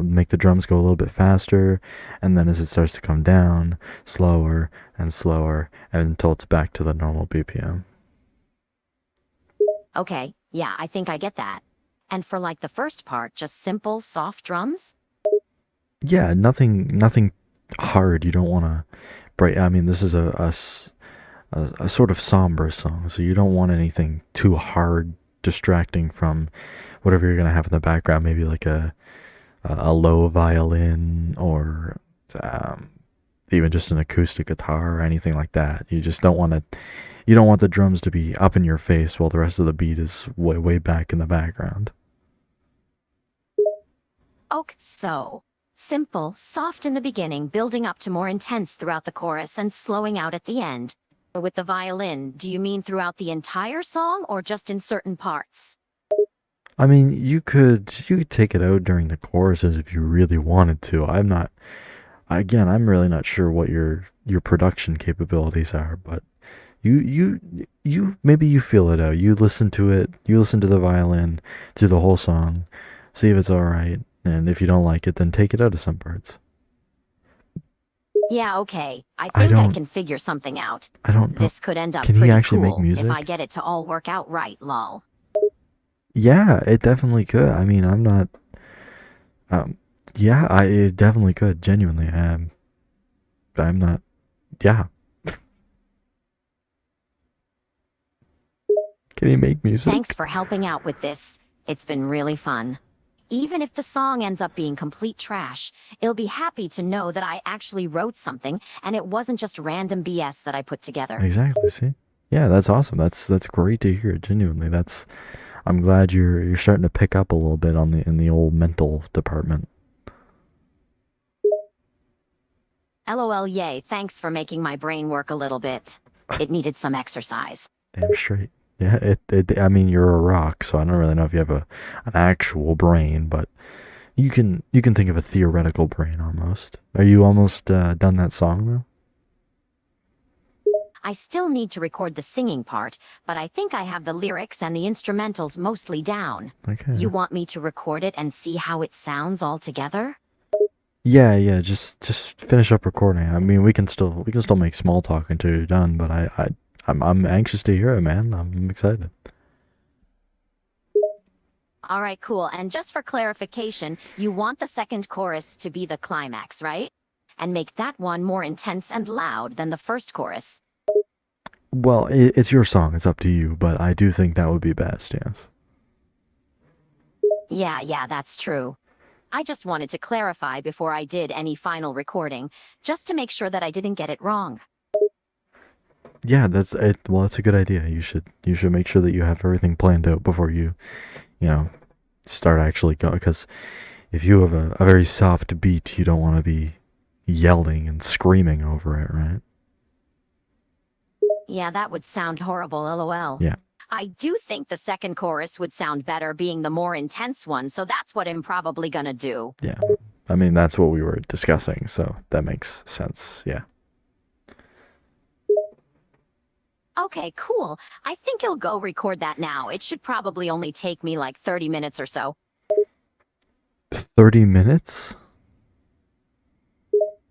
make the drums go a little bit faster, and then as it starts to come down, slower and slower until it's back to the normal BPM. Okay, yeah, I think I get that. And for like the first part, just simple, soft drums? Yeah, nothing hard. You don't want to break. I mean, this is a sort of somber song, so you don't want anything too hard, distracting from whatever you're gonna have in the background. Maybe like a low violin or um, even just an acoustic guitar or anything like that. You don't want the drums to be up in your face while the rest of the beat is way back in the background. Okay, so simple, soft in the beginning, building up to more intense throughout the chorus and slowing out at the end. With the violin, do you mean throughout the entire song or just in certain parts? I mean, you could take it out during the choruses if you really wanted to. I'm really not sure what your production capabilities are, but you maybe you feel it out. You listen to it, you listen to the violin through the whole song, see if it's all right, And if you don't like it, then take it out of some parts. Yeah, okay. I I think I don't can figure something out. I don't know. This could end up Can he pretty actually make cool if I music? get it to all work out right, lol. Yeah, it definitely could. I mean, I'm not um yeah, it definitely could. Genuinely. I'm not yeah. Can he make Thanks music? for helping out with this. It's been really fun. Even if the song ends up being complete trash, it'll be happy to know that I actually wrote something and it wasn't just random BS that I put together. Exactly, see? Yeah, that's awesome. That's great to hear. Genuinely. I'm glad you're starting to pick up a little bit on the in the old mental department. LOL, yay, thanks for making my brain work a little bit. It needed some exercise. Damn straight. Yeah, I mean, you're a rock, so I don't really know if you have an actual brain, but you can think of a theoretical brain almost. Are you almost done that song though? I still need to record the singing part, but I think I have the lyrics and the instrumentals mostly down. Okay. You want me to record it and see how it sounds all together? Yeah. Just finish up recording. I mean, we can still make small talk until you're done, but I'm anxious to hear it, man. I'm excited. All right, cool. And just for clarification, you want the second chorus to be the climax, right? And make that one more intense and loud than the first chorus. Well, it's your song. It's up to you, but I do think that would be best. Yes. Yeah, that's true. I just wanted to clarify before I did any final recording, just to make sure that I didn't get it wrong. Yeah, that's it. Well, that's a good idea. You should make sure that you have everything planned out before you know, start actually going. Because if you have a very soft beat, you don't want to be yelling and screaming over it, right? Yeah, that would sound horrible, lol. Yeah. I do think the second chorus would sound better being the more intense one, so that's what I'm probably gonna do. Yeah. I mean, that's what we were discussing, so that makes sense. Yeah. Okay, cool. I think I'll go record that now. It should probably only take me like 30 minutes or so. 30 minutes?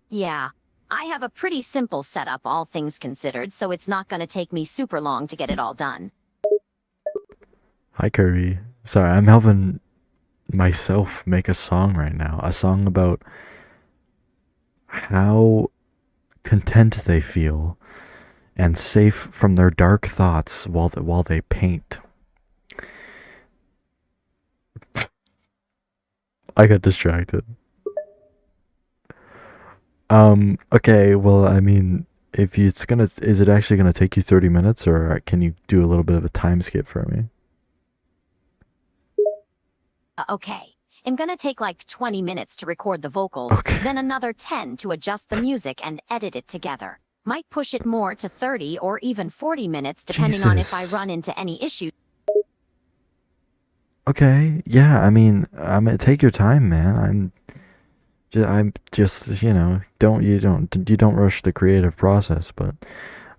Yeah. I have a pretty simple setup, all things considered, so it's not gonna take me super long to get it all done. Hi, Kirby. Sorry, I'm helping myself make a song right now. A song about how content they feel and safe from their dark thoughts while they paint. I got distracted. Okay, well, I mean, if you, it's gonna, is it actually gonna take you 30 minutes, or can you do a little bit of a time skip for me? Okay. I'm gonna take like 20 minutes to record the vocals, Okay. then another 10 to adjust the music and edit it together. Might push it more to 30 or even 40 minutes depending on if I Jesus. run into any issues. Okay, yeah, I mean, take your time, man. I'm just, you don't rush the creative process, but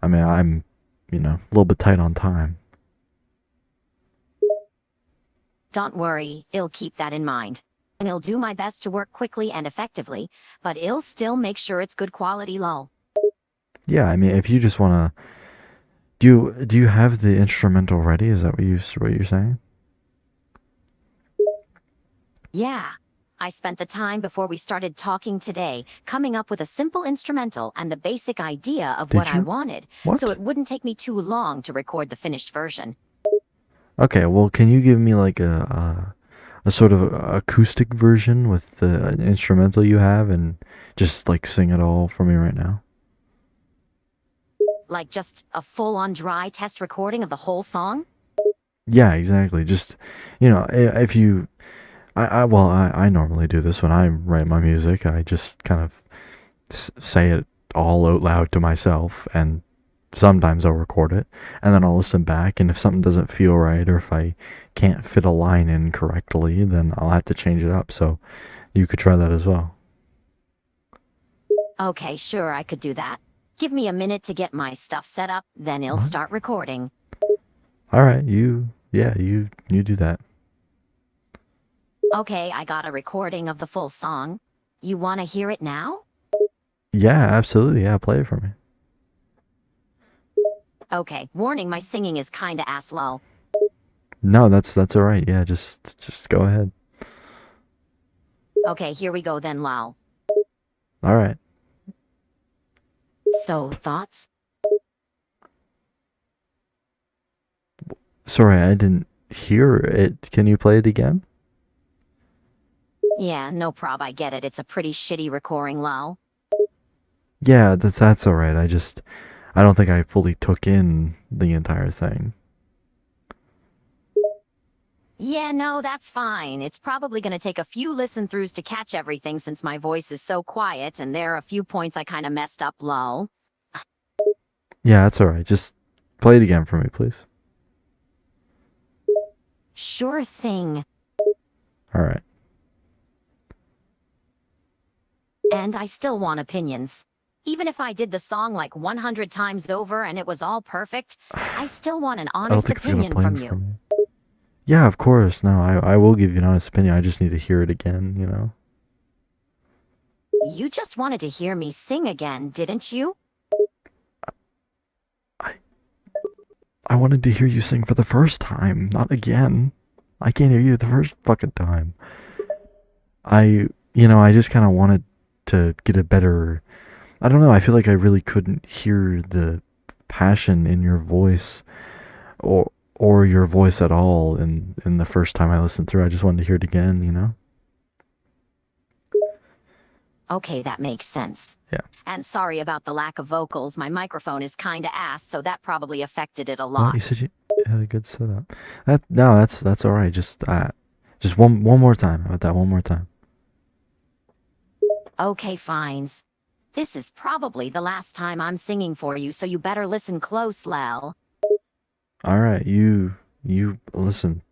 I mean, I'm, a little bit tight on time. Don't worry, I'll keep that in mind. And I'll do my best to work quickly and effectively, but I'll still make sure it's good quality lol. Yeah, I mean, if you just wanna, do you have the instrumental ready? Is that what you're saying? Yeah. I spent the time before we started talking today coming up with a simple instrumental and the basic idea of what Did I you? wanted, so What? it wouldn't take me too long to record the finished version. Okay, well, can you give me like a sort of acoustic version with the instrumental you have, and just like sing it all for me right now? Like just a full-on dry test recording of the whole song? Yeah, exactly. Just, if you, well, I normally do this when I write my music. I just kind of say it all out loud to myself, and sometimes I'll record it, and then I'll listen back, and if something doesn't feel right, or if I can't fit a line in correctly, then I'll have to change it up. So you could try that as well. Okay, sure, I could do that. Give me a minute to get my stuff set up, then I'll What? start recording. All right, you do that. Okay, I got a recording of the full song. You want to hear it now? Yeah, absolutely. Yeah, play it for me. Okay, warning, my singing is kinda ass lol. No, that's all right. Yeah, just go ahead. Okay, here we go then, lol. All right. So, thoughts? Sorry, I didn't hear it. Can you play it again? Yeah, no prob, I get it. It's a pretty shitty recording, lol. Yeah, that's all right. I don't think I fully took in the entire thing. Yeah, no, that's fine. It's probably gonna take a few listen throughs to catch everything since my voice is so quiet and there are a few points I kinda messed up, lol. Yeah, that's all right. Just play it again for me, please. Sure thing. All right. And I still want opinions. Even if I did the song like 100 times over and it was all perfect, I still want an I don't honest think it's gonna opinion play from them for you. me. Yeah, of course. No, I will give you an honest opinion. I just need to hear it again, you know? You just wanted to hear me sing again, didn't you? I I wanted to hear you sing for the first time, not again. I can't hear you the first fucking time. I just kind of wanted to get a better. I don't know. I feel like I really couldn't hear the passion in your voice or your voice at all in the first time I listened through. I just wanted to hear it again, you know? Okay, that makes sense. Yeah. And sorry about the lack of vocals. My microphone is kinda ass, so that probably affected it a Well, you lot. said you had a good setup. That no, that's all right. Just one more time. How about that? One more time. Okay, fines. This is probably the last time I'm singing for you, so you better listen close, Lel. All right, you listen.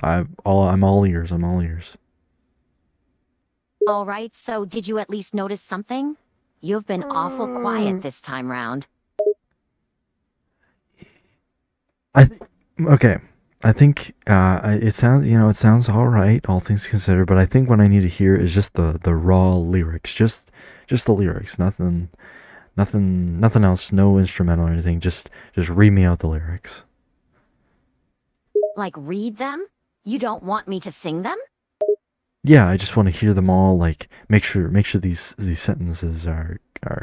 I'm all ears. I'm all ears. Alright, so did you at least notice something? You've been awful quiet this time round. I th- okay. I think it sounds it sounds all right, all things considered. But I think what I need to hear is just the raw lyrics, just the lyrics, nothing else, no instrumental or anything. Just read me out the lyrics. Like, read them? You don't want me to sing them? Yeah, I just want to hear them all. Like make sure these sentences are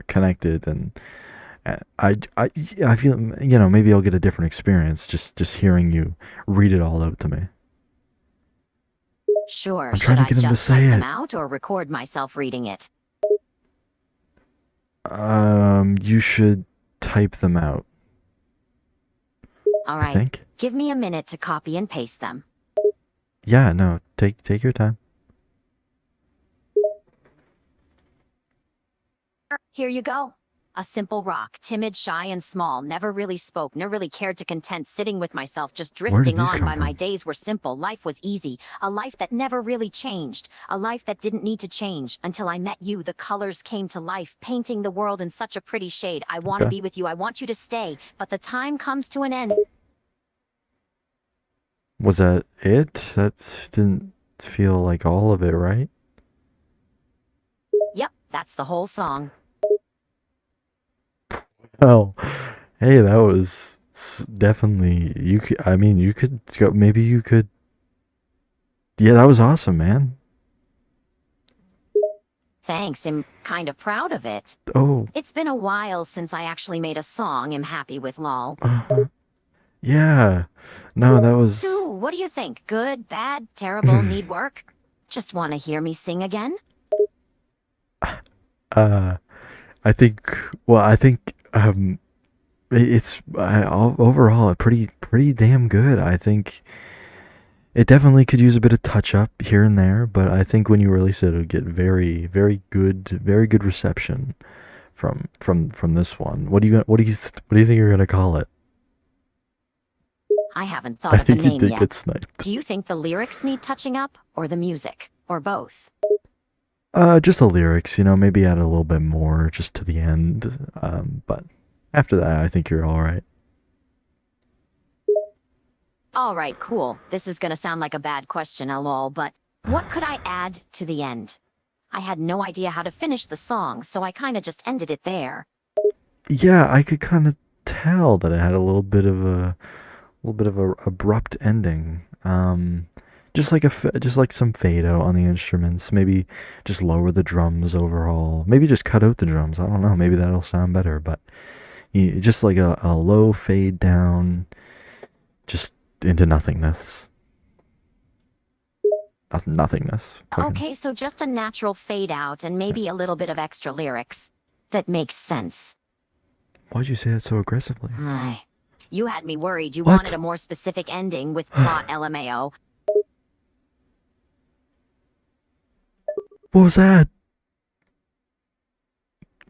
connected, and I feel maybe I'll get a different experience just hearing you read it all out to me. Sure, I'm should trying to I get him to just type say them it. out or record myself reading it? You should type them out, I Alright, think. give me a minute to copy and paste them. Yeah, no, take your time. Here you go. A simple rock, timid, shy, and small, never really spoke, never really cared to content, sitting with myself, just Where did drifting these on come by. My from? days were simple, life was easy, a life that never really changed, a life that didn't need to change, until I met you. The colors came to life, painting the world in such a pretty shade. I want to Okay. be with you, I want you to stay, but the time comes to an end. Was that it? That didn't feel like all of it, right? Yep, that's the whole song. Oh, hey, that was definitely you could. I mean, you could go. Maybe you could. Yeah, that was awesome, man. Thanks, I'm kind of proud of it. Oh, It's been a while since I actually made a song I'm happy with, lol. yeah. No, that So, was. what do you think? Good, bad, terrible, need work? Just want to hear me sing again? uh, I think. Well, I think. It's overall a pretty damn good. I think it definitely could use a bit of touch up here and there, but I think when you release it, it'll get very good reception from this one. What do you think you're gonna call it? I haven't I thought of a think you name did yet. get sniped. Do you think the lyrics need touching up, or the music, or both? Just the lyrics, maybe add a little bit more just to the end. But after that, I think you're all right. Alright, cool. This is gonna sound like a bad question, lol, but What could I add to the end? I had no idea how to finish the song, so I kinda just ended it there. Yeah, I could kind of tell that it had a little bit of a abrupt ending. Just like some fade out on the instruments. Maybe just lower the drums overall. Maybe just cut out the drums. I don't know. Maybe that'll sound better. But just like a low fade down, just into nothingness. Nothingness. Fucking. Okay, so just a natural fade out and maybe a little bit of extra lyrics. That makes sense. Why'd you say that so aggressively? Ay. You had me worried. You What? wanted a more specific ending with plot LMAO. What was that?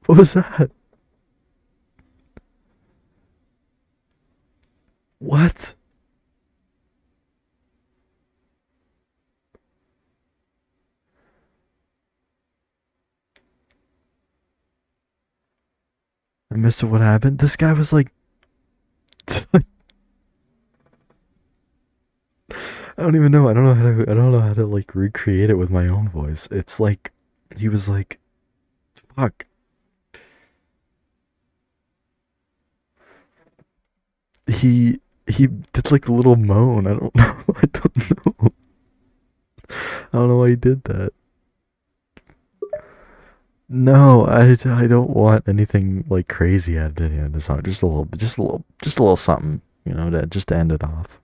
What was that? What? I missed it. What happened? This guy was like, I don't even know. I don't know how to. I don't know how to like recreate it with my own voice. It's like he was like, fuck. He did like a little moan. I don't know. I don't know. I don't know why he did that. No, I don't want anything like crazy added in the song. Just a little something, just to end it off.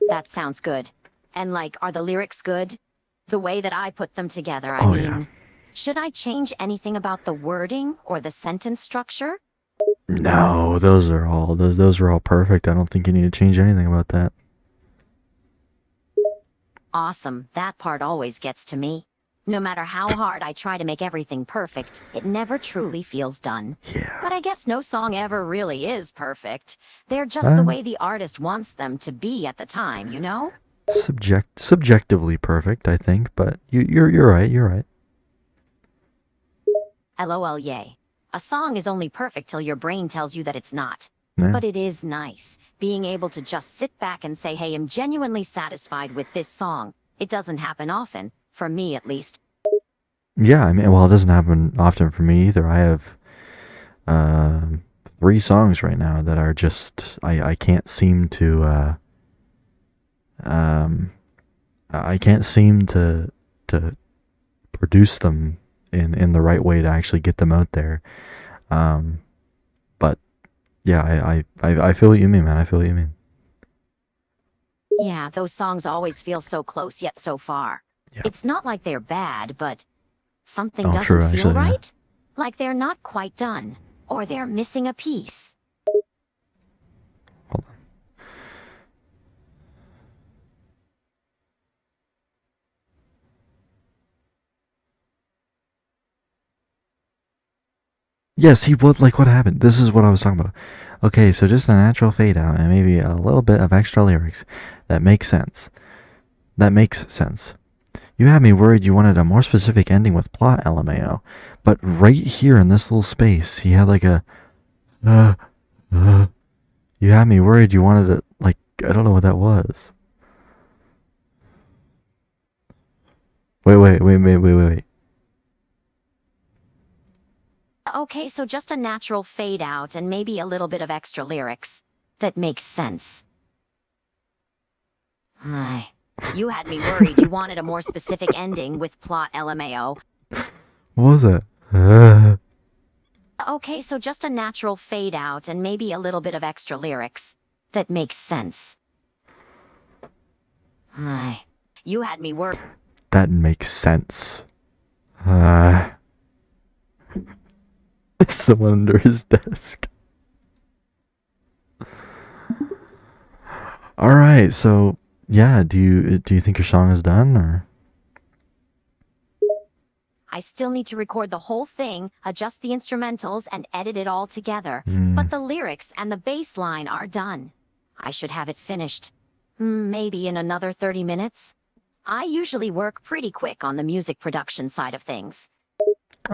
That sounds good. And like, are the lyrics good? The way that I put them together, I Oh, mean. yeah. Should I change anything about the wording or the sentence structure? No, those are all perfect. I don't think you need to change anything about that. Awesome. That part always gets to me. No matter how hard I try to make everything perfect, it never truly feels done. Yeah. But I guess no song ever really is perfect. They're just the Uh, way the artist wants them to be at the time, you know? Subjectively perfect, I think, but you're right. You're right. LOL yay. A song is only perfect till your brain tells you that it's not. Yeah. But it is nice, being able to just sit back and say, hey, I'm genuinely satisfied with this song. It doesn't happen often, for me at least. Yeah, I mean, well, it doesn't happen often for me either. I have 3 songs right now that are just I can't seem to um I can't seem to produce them in the right way to actually get them out there. But yeah, I feel what you mean, man. I feel what you mean. Yeah, those songs always feel so close yet so far. Yeah. It's not like they're bad, but something Oh, doesn't true, feel actually, yeah. right. Like they're not quite done, or they're missing a piece. Hold on. Yes, he would. Like, what happened? This is what I was talking about. Okay, so just a natural fade out and maybe a little bit of extra lyrics. That makes sense. That makes sense. You had me worried you wanted a more specific ending with plot LMAO, but right here in this little space, he had like a, uh, uh. You had me worried you wanted it, like, I don't know what that was. Wait. Okay, so just a natural fade out and maybe a little bit of extra lyrics. That makes sense. Ay. You had me worried you wanted a more specific ending with plot LMAO. What was it? Okay, so just a natural fade out and maybe a little bit of extra lyrics. That makes sense. Ay. You had me worried. That makes sense. Someone under his desk. All right, so yeah, do you think your song is done or? I still need to record the whole thing, adjust the instrumentals, and edit it all together. Hmm. But the lyrics and the bass line are done. I should have it finished. Maybe in another 30 minutes? I usually work pretty quick on the music production side of things.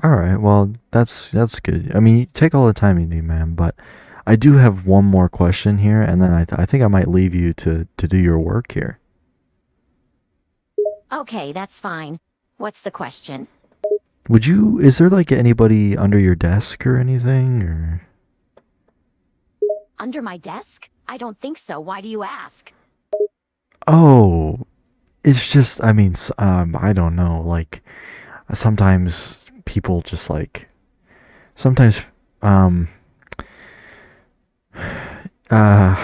All right, well that's good. I mean, take all the time you need, man. But I do have one more question here, and then I think I might leave you to do your work here. Okay, that's fine. What's the question? Is there like anybody under your desk or anything, or? Under my desk? I don't think so. Why do you ask? Oh, it's just, I mean, I don't know, like, sometimes people just like, sometimes, um, uh,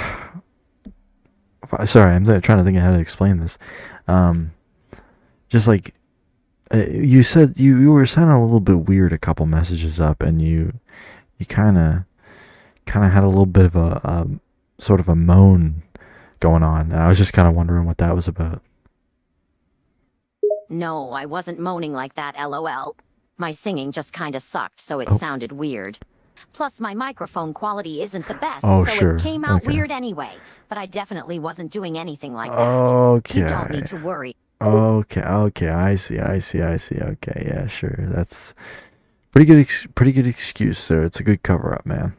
sorry, trying to think of how to explain this. Um, just like, you said you were sounding a little bit weird a couple messages up, and you kind of had a little bit of a sort of a moan going on. And I was just kind of wondering what that was about. No, I wasn't moaning like that, lol. My singing just kinda sucked, so it Oh, sounded weird. Plus, my microphone quality isn't the best, oh, so it sure. came out Okay. weird anyway. But I definitely wasn't doing anything like that. You don't Okay. need to worry. Okay. I see. Okay, yeah, sure. That's pretty good excuse, sir. It's a good cover up, man.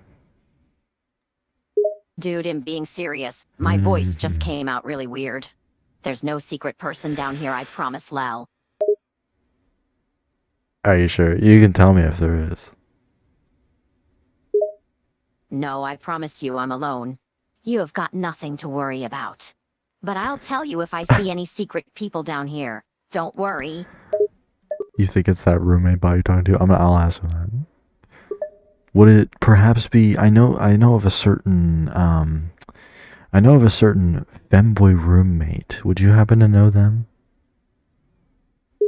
Dude, I'm being serious. My voice just Hmm. came out really weird. There's no secret person down here, I promise, Lel. Are you sure? You can tell me if there is. No, I promise you I'm alone. You have got nothing to worry about. But I'll tell you if I see any secret people down here. Don't worry. You think it's that roommate bot you're talking to? I'll ask him that. Would it perhaps be? I know of a certain femboy roommate. Would you happen to know them?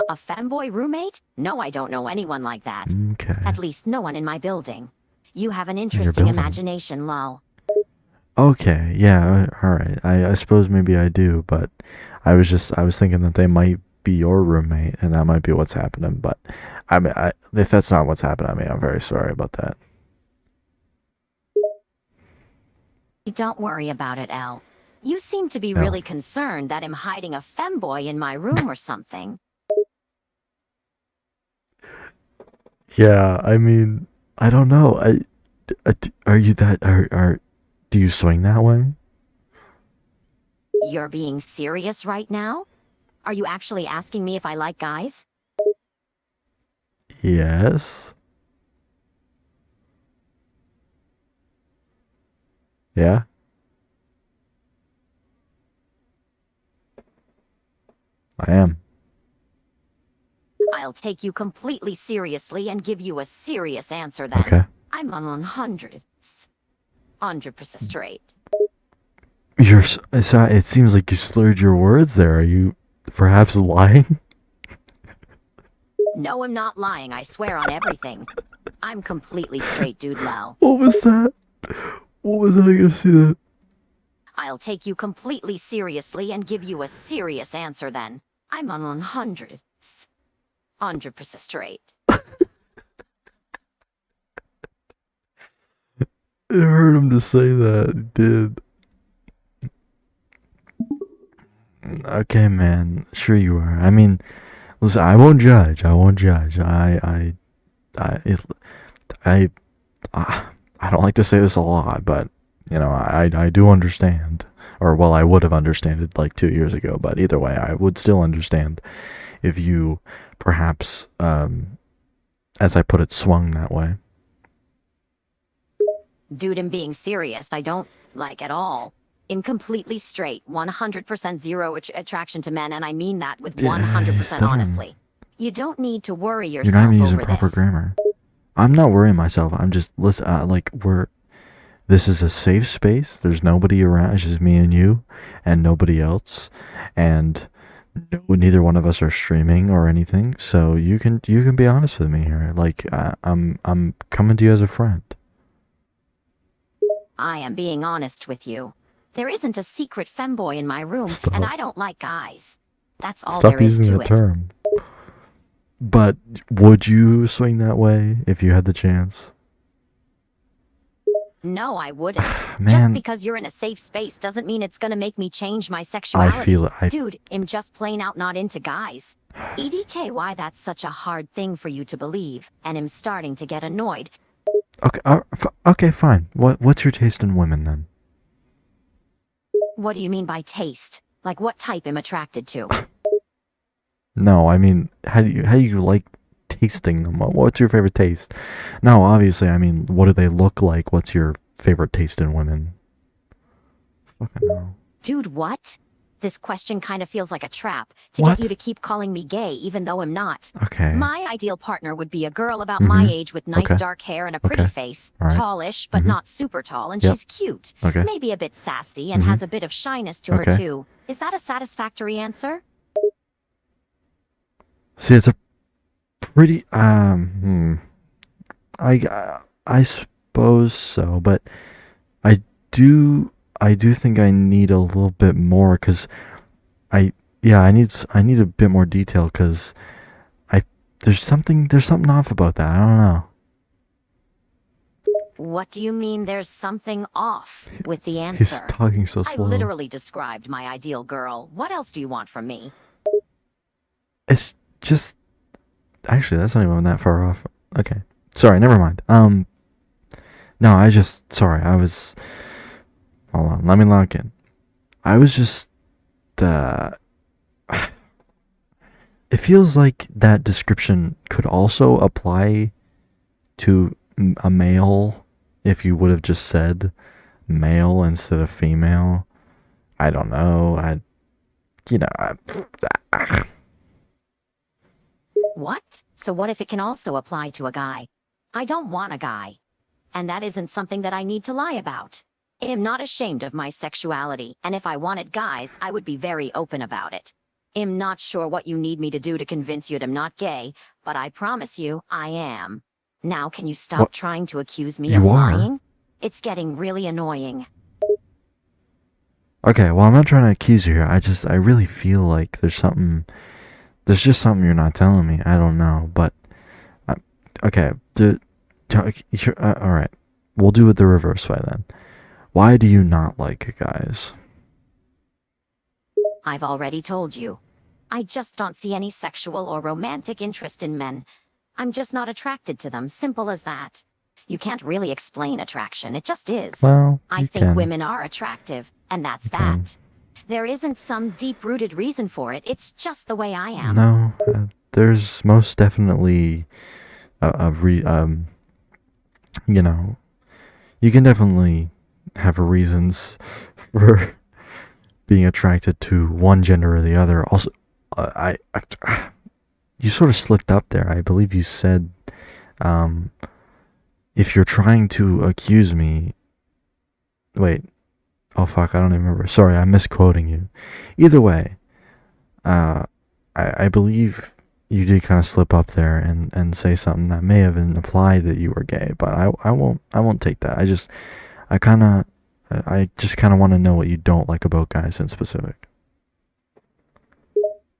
A femboy roommate? No, I don't know anyone like that. Okay. At least no one in my building. You have an In your interesting building. imagination, lol. Okay, yeah, all right. I suppose maybe I do, but I was thinking that they might be your roommate, and that might be what's happening. But if that's not what's happening, I mean, I'm very sorry about that. Don't worry about it, Elle. You seem to be No. really concerned that I'm hiding a femboy in my room or something. Yeah, I mean, I don't know. Are you that are do you swing that way? You're being serious right now? Are you actually asking me if I like guys? Yes. Yeah. I am. I'll take you completely seriously and give you a serious answer then. Okay. I'm on 100% straight. It seems like you slurred your words there. Are you perhaps lying? No, I'm not lying, I swear on everything. I'm completely straight, dude, Lel. What was that? What was that? I gotta see that. I'll take you completely seriously and give you a serious answer then. I'm on 100% straight. I heard him to say that. It did. Okay, man. Sure you are. I mean, listen. I won't judge. I won't judge. I, it, I, I don't like to say this a lot, but you know, I do understand. Or well, I would have understood it like 2 years ago. But either way, I would still understand if you perhaps, as I put it, swung that way. Dude, I'm being serious. I don't like at all. I'm completely straight, 100% zero attraction to men, and I mean that with Yeah, 100% stuttering. honestly. You don't need to worry You're not yourself even using over proper this. grammar. I'm not worrying myself. I'm just listen. Like this is a safe space. There's nobody around. It's just me and you, and nobody else. And no, neither one of us are streaming or anything. So you can be honest with me here. Like I'm coming to you as a friend. I am being honest with you. There isn't a secret femboy in my room, and Stop. I don't like guys. That's all Stop there is using to the it. term. But would you swing that way if you had the chance? No, I wouldn't. Just Man, because you're in a safe space doesn't mean it's gonna make me change my sexuality. I feel it. Dude, I'm just plain out not into guys. EDK, why that's such a hard thing for you to believe, and I'm starting to get annoyed. Okay, okay, fine. What's your taste in women then? What do you mean by taste? Like what type I'm attracted to? No, I mean, how do you like tasting them? What's your favorite taste? No, obviously, I mean, what do they look like? What's your favorite taste in women? Fucking hell. Dude, what? This question kind of feels like a trap to get you What? to keep calling me gay even though I'm not. Okay. My ideal partner would be a girl about my Mm-hmm. age with nice Okay. dark hair and a pretty Okay. face, All right. tallish but Mm-hmm. not super tall, and Yep. she's cute. Okay. Maybe a bit sassy and Mm-hmm. has a bit of shyness to her Okay. too. Is that a satisfactory answer? See, it's a pretty I suppose so, but I I do think I need a little bit more because I yeah I need a bit more detail because I there's something off about that. I don't know. What do you mean there's something off with the He's answer? talking so I slow. literally described my ideal girl. What else do you want from me? It's just actually that's not even that far off. Okay, sorry, never mind. No, sorry. I was hold on. Let me log in. I was just uh. It feels like that description could also apply to a male if you would have just said male instead of female. I don't know. You know, What? So what if it can also apply to a guy? I don't want a guy. And that isn't something that I need to lie about. I am not ashamed of my sexuality, and if I wanted guys, I would be very open about it. I'm not sure what you need me to do to convince you that I'm not gay, but I promise you, I am. Now can you stop what trying to accuse me of you are. lying? It's getting really annoying. Okay, well, I'm not trying to accuse you here. I really feel like there's just something you're not telling me. I don't know, but uh, okay, all right. We'll do it the reverse way then. Why do you not like guys? I've already told you. I just don't see any sexual or romantic interest in men. I'm just not attracted to them, simple as that. You can't really explain attraction, it just is. Well, I you think can. women are attractive, and that's You can. that. There isn't some deep-rooted reason for it, it's just the way I am. No, there's most definitely you know, you can definitely have reasons for being attracted to one gender or the other. Also, you sort of slipped up there. I believe you said, um, if you're trying to accuse me, wait, oh fuck, I don't even remember. Sorry, I'm misquoting you. Either way, uh, I believe you did kind of slip up there and say something that may have implied that you were gay, but I won't take that. I kind of I just kind of want to know what you don't like about guys in specific.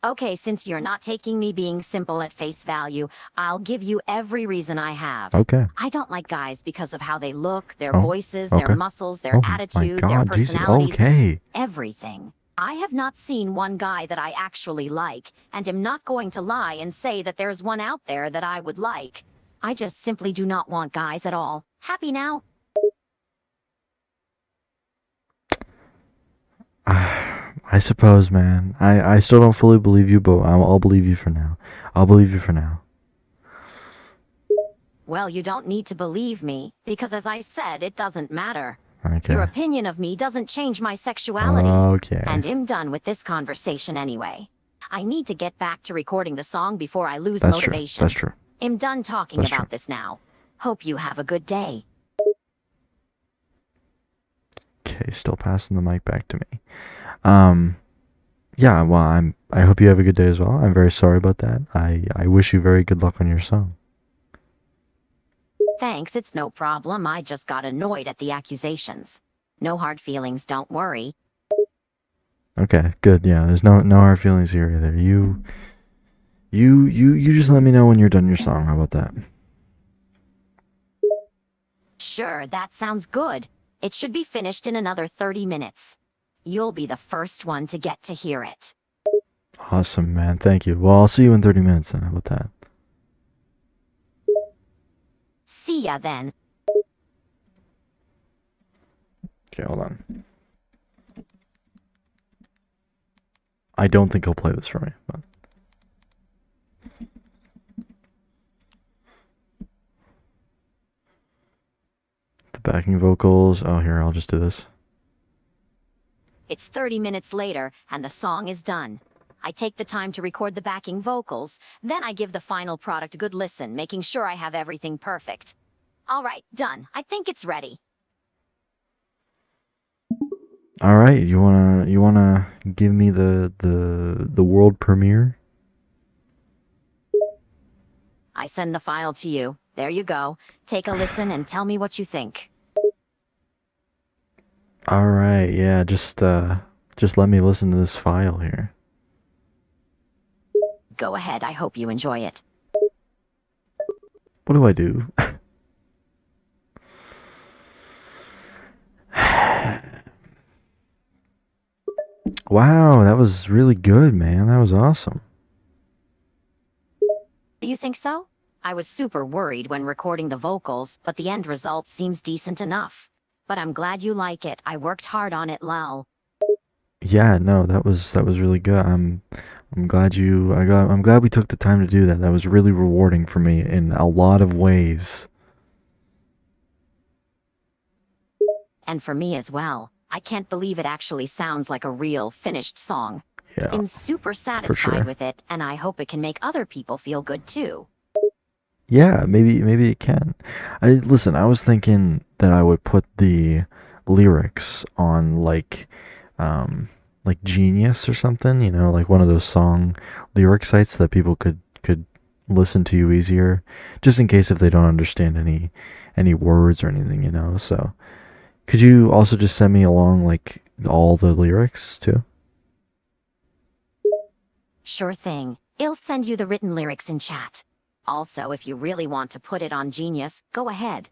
Okay, since you're not taking me being simple at face value, I'll give you every reason I have. Okay. I don't like guys because of how they look, their Oh, voices, their okay. muscles, their Oh my attitude, their God, Jesus. personalities, Okay. everything. I have not seen one guy that I actually like, and am not going to lie and say that there's one out there that I would like. I just simply do not want guys at all. Happy now? I suppose, man. I still don't fully believe you, but I'll believe you for now. I'll believe you for now. Well, you don't need to believe me, because as I said, it doesn't matter. Your Okay. opinion of me doesn't change my sexuality. Okay. And I'm done with this conversation anyway. I need to get back to recording the song before I lose That's true. motivation. That's true. I'm done talking That's about true. this now. Hope you have a good day. Okay, still passing the mic back to me. Yeah, well, I hope you have a good day as well. I'm very sorry about that. I wish you very good luck on your song. Thanks, it's no problem. I just got annoyed at the accusations. No hard feelings, don't worry. Okay, good. Yeah, there's no hard feelings here either. You just let me know when you're done your song. How about that? Sure, that sounds good. It should be finished in another 30 minutes. You'll be the first one to get to hear it. Awesome, man. Thank you. Well, I'll see you in 30 minutes then. How about that? See ya then. Okay, hold on. I don't think he'll play this for me, but backing vocals. Oh, here, I'll just do this. It's 30 minutes later, and the song is done. I take the time to record the backing vocals, then I give the final product a good listen, making sure I have everything perfect. All right, done. I think it's ready. All right, you wanna give me the world premiere? I send the file to you. There you go. Take a listen and tell me what you think. All right, yeah, just let me listen to this file here. Go ahead, I hope you enjoy it. What do I do? Wow, that was really good, man. That was awesome. Do you think so? I was super worried when recording the vocals, but the end result seems decent enough. But I'm glad you like it. I worked hard on it, lol. Yeah, no, that was really good. I'm glad I'm glad we took the time to do that. That was really rewarding for me in a lot of ways. And for me as well. I can't believe it actually sounds like a real, finished song. Yeah, I'm super sure. satisfied with it, and I hope it can make other people feel good too. Yeah, maybe it can. Listen, I was thinking that I would put the lyrics on like Genius or something, you know, like one of those song lyric sites that people could listen to you easier, just in case if they don't understand any words or anything, you know. So, could you also just send me along like all the lyrics too? Sure thing. I'll send you the written lyrics in chat. Also, if you really want to put it on Genius, go ahead.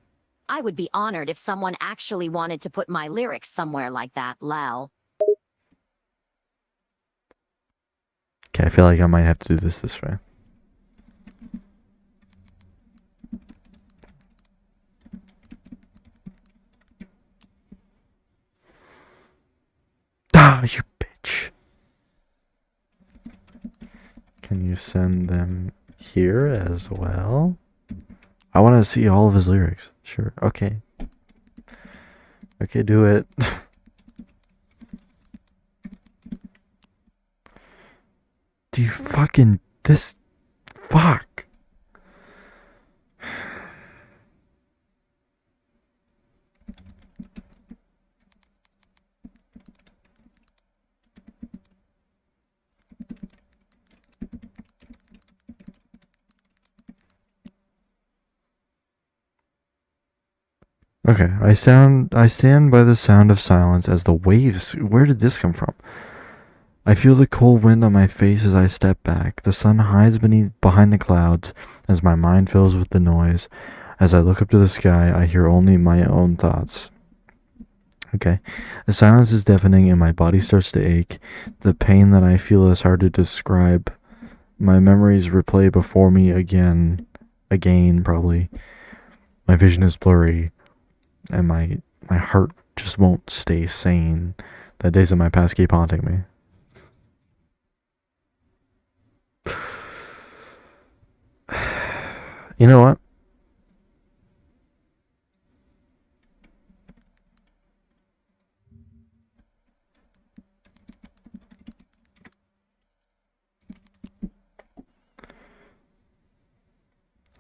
I would be honored if someone actually wanted to put my lyrics somewhere like that, lol. Okay, I feel like I might have to do this way. Ah, you bitch. Can you send them here as well? I want to see all of his lyrics. Sure. Okay. Okay, do it. Do you fucking this fuck? Okay, I stand by the sound of silence as the waves. Where did this come from? I feel the cold wind on my face as I step back. The sun hides behind the clouds as my mind fills with the noise. As I look up to the sky, I hear only my own thoughts. Okay. The silence is deafening and my body starts to ache. The pain that I feel is hard to describe. My memories replay before me again probably. My vision is blurry and my heart just won't stay sane. The days of my past keep haunting me. You know what?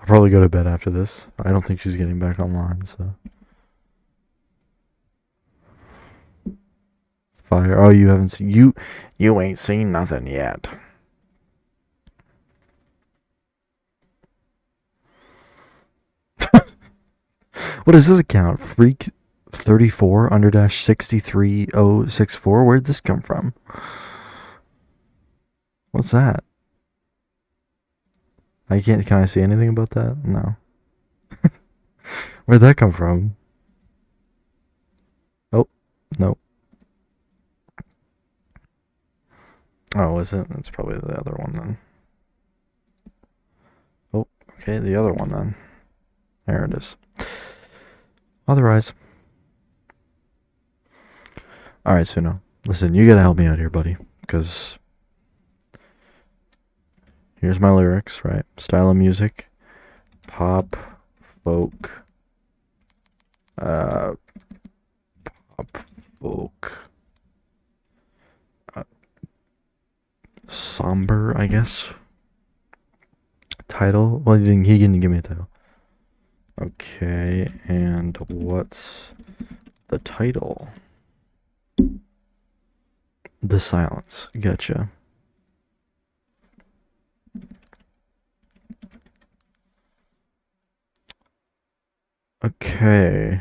I'll probably go to bed after this. I don't think she's getting back online, so. Fire. Oh, you haven't seen you ain't seen nothing yet. What is this account? Freak 34 under dash 63064. Where'd this come from? What's that? Can I see anything about that? No. Where'd that come from? Oh, no. Oh, is it? That's probably the other one then. Oh, okay, the other one then. There it is. Otherwise. Alright, Suno. Listen, you gotta help me out here, buddy. Because here's my lyrics, right? Style of music. Pop, folk, Pop folk. Somber, I guess. Title? Well, he didn't give me a title. Okay, and what's the title? The Silence. Gotcha. Okay.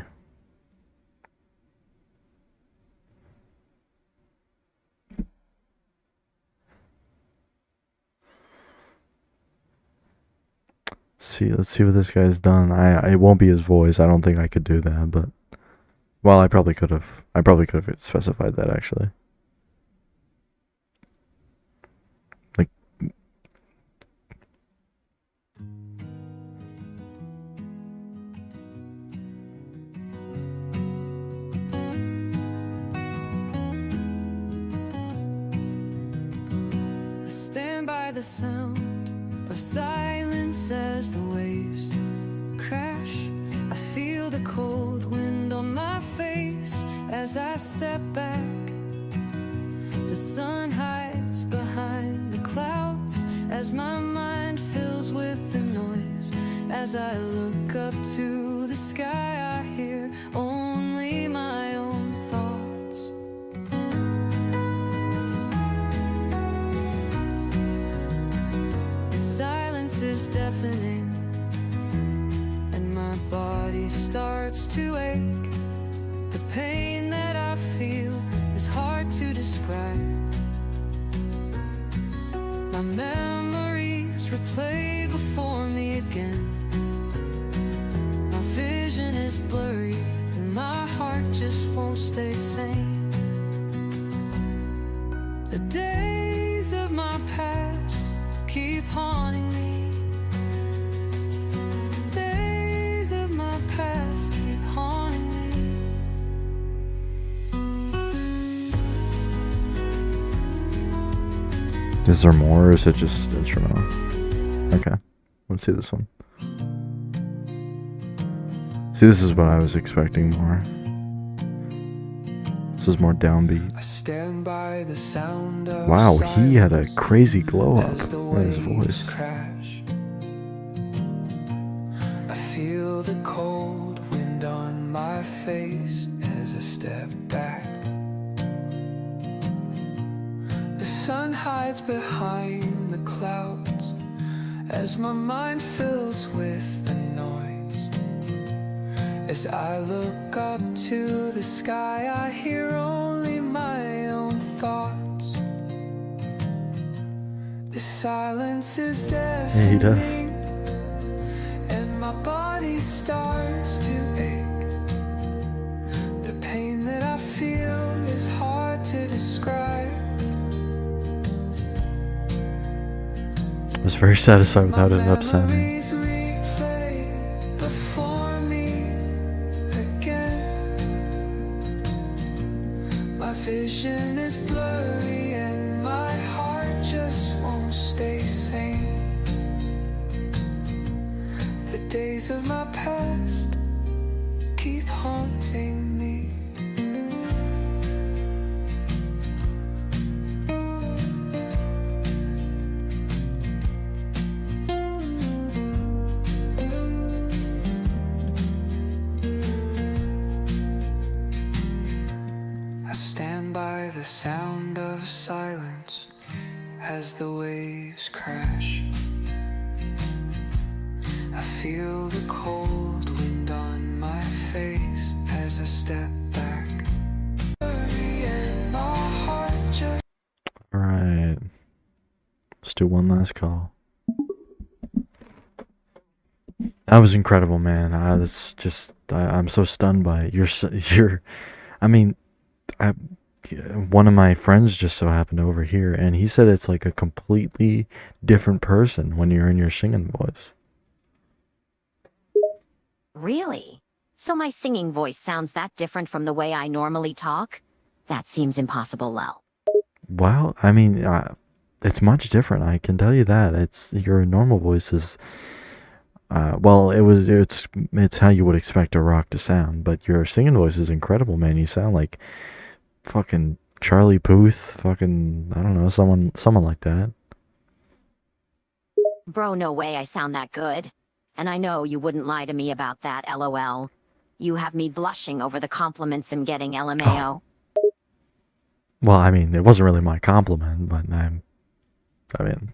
Let's see what this guy's done. It won't be his voice. I don't think I could do that, but well, I probably could have. I probably could have specified that actually. Like I stand by the sound of silence as the waves crash. I feel the cold wind on my face as I step back. The sun hides behind the clouds as my mind fills with the noise. As I look up to the sky, I hear only my own thoughts. The silence is deafening, and my body starts to ache. The pain that I feel is hard to describe. My memories replay before me again. My vision is blurry, and my heart just won't stay sane. The days of my past keep haunting me. Days of my past keep haunting me. is there more or is it just instrumental? Okay. Let's see this one. See, this is what I was expecting more. This is more downbeat. I stand by the sound of Wow, he had a silence crazy glow up as the in his waves voice. crash. I feel the cold wind on my face as I step back. The sun hides behind the clouds as my mind fills with the noise. As I look up to the sky, I hear only my own thoughts. The silence is deafening, he does. and my body starts to ache. The pain that I feel is hard to describe. I was very satisfied with how it ended up My sounding. memories replay before me again. My vision is blurry, and my heart just won't stay sane. The days of my past keep haunting me. I stand by the sound of silence as the waves crash. I feel the cold wind on my face as I step back. And my heart just Alright. Let's do one last call. That was incredible, man. That's just I'm so stunned by it. I mean, one of my friends just so happened over here, and he said it's like a completely different person when you're in your singing voice. Really? So my singing voice sounds that different from the way I normally talk? That seems impossible, Lel. Well, I mean, it's much different. I can tell you that. It's your normal voice is Well, it's how you would expect a rock to sound, but your singing voice is incredible, man. You sound like fucking Charlie Puth, fucking I don't know, someone like that. Bro, no way I sound that good. And I know you wouldn't lie to me about that, lol. You have me blushing over the compliments I'm getting, LMAO. Well, I mean, it wasn't really my compliment, but I mean,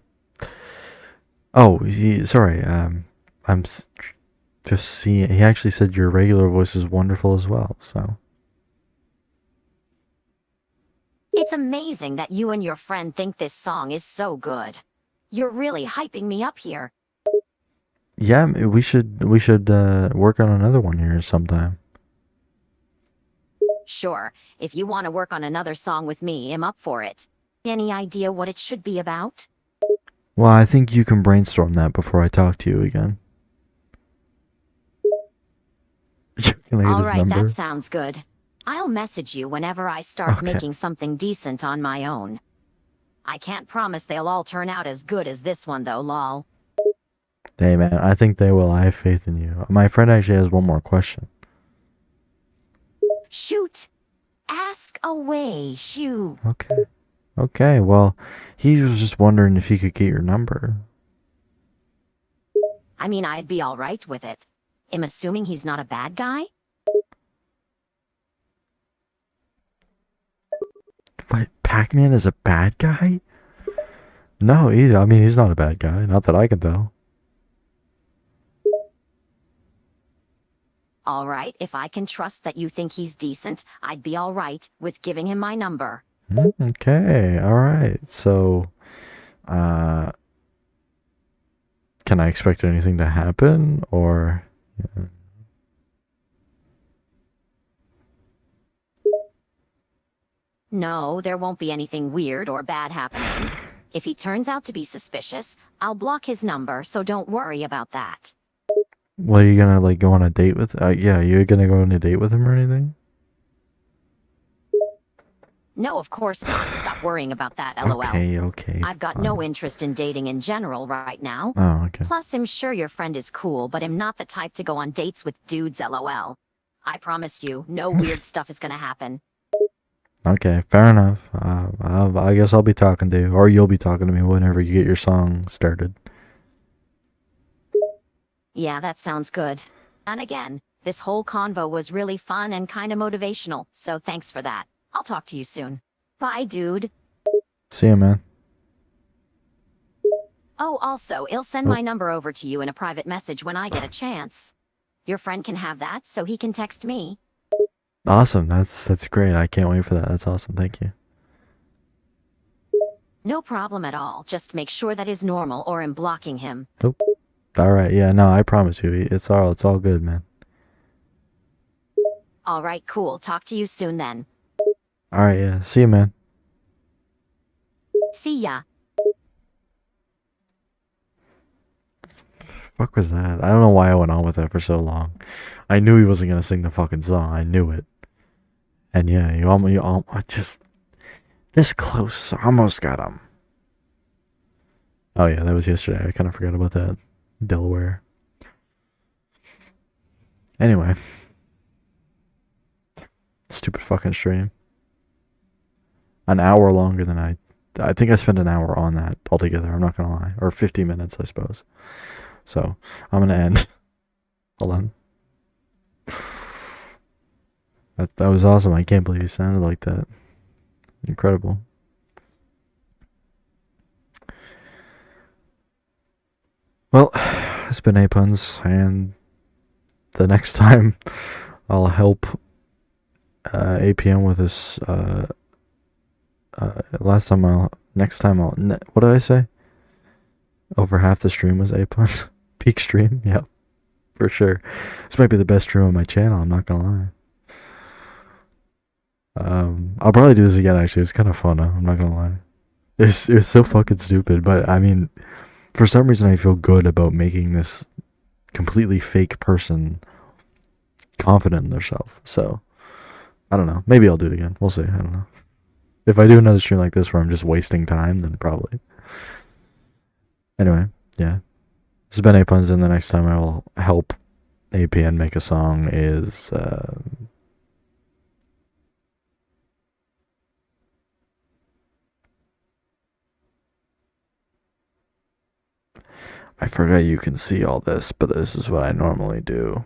oh, sorry, just seeing. He actually said your regular voice is wonderful as well. So It's amazing that you and your friend think this song is so good. You're really hyping me up here. yeah, we should work on another one here sometime. Sure, if you want to work on another song with me, I'm up for it. Any idea what it should be about? Well, I think you can brainstorm that before I talk to you again. Can I get his Alright, number? that sounds good. I'll message you whenever I start Okay. making something decent on my own. I can't promise they'll all turn out as good as this one though, lol. Hey man, I think they will. I have faith in you. My friend actually has one more question. Shoot! Ask away, shoot. Okay. Okay, well, he was just wondering if he could get your number. I mean, I'd be alright with it. I'm assuming he's not a bad guy? But Pac-Man is a bad guy? No, he's not a bad guy. Not that I can tell. Alright, if I can trust that you think he's decent, I'd be alright with giving him my number. Okay, alright. So, uh, can I expect anything to happen? Or... yeah. No, there won't be anything weird or bad happening. If he turns out to be suspicious, I'll block his number, so don't worry about that. What, are you gonna, like, go on a date with... yeah, you're gonna go on a date with him or anything? No, of course not. Stop worrying about that, lol. Okay. I've got no interest in dating in general right now. Oh, okay. Plus, I'm sure your friend is cool, but I'm not the type to go on dates with dudes, lol. I promise you, no weird stuff is gonna happen. Okay, fair enough. I guess I'll be talking to you, or you'll be talking to me whenever you get your song started. Yeah, that sounds good. And again, this whole convo was really fun and kinda motivational, so thanks for that. I'll talk to you soon. Bye, dude. See ya, man. Oh, also, I'll send my number over to you in a private message when I get a chance. Your friend can have that, so he can text me. Awesome. That's great. I can't wait for that. That's awesome. Thank you. No problem at all. Just make sure that is normal or I'm blocking him. All right. Yeah. No, I promise you, it's all good, man. Alright, cool. Talk to you soon then. All right. Yeah. See you, man. See ya. Fuck was that? I don't know why I went on with that for so long. I knew he wasn't gonna sing the fucking song. I knew it. And yeah, you almost just this close. Almost got him. Oh yeah, that was yesterday. I kind of forgot about that. Delaware. Anyway, stupid fucking stream. An hour longer than I think I spent an hour on that altogether. I'm not gonna lie, or 50 minutes, I suppose. So I'm gonna end. Hold on. That was awesome. I can't believe he sounded like that. Incredible. Well, it's been A-Puns, and the next time I'll help APM with this. Next time I'll. What did I say? Over half the stream was A-Puns. Peak stream, yep, for sure. This might be the best stream on my channel. I'm not gonna lie. I'll probably do this again. Actually, it's kind of fun. I'm not gonna lie. It was so fucking stupid, but I mean, for some reason, I feel good about making this completely fake person confident in themselves. So I don't know. Maybe I'll do it again. We'll see. I don't know. If I do another stream like this where I'm just wasting time, then probably. Anyway, yeah. This has been Apuns, and the next time I will help APN make a song is I forgot you can see all this, but this is what I normally do.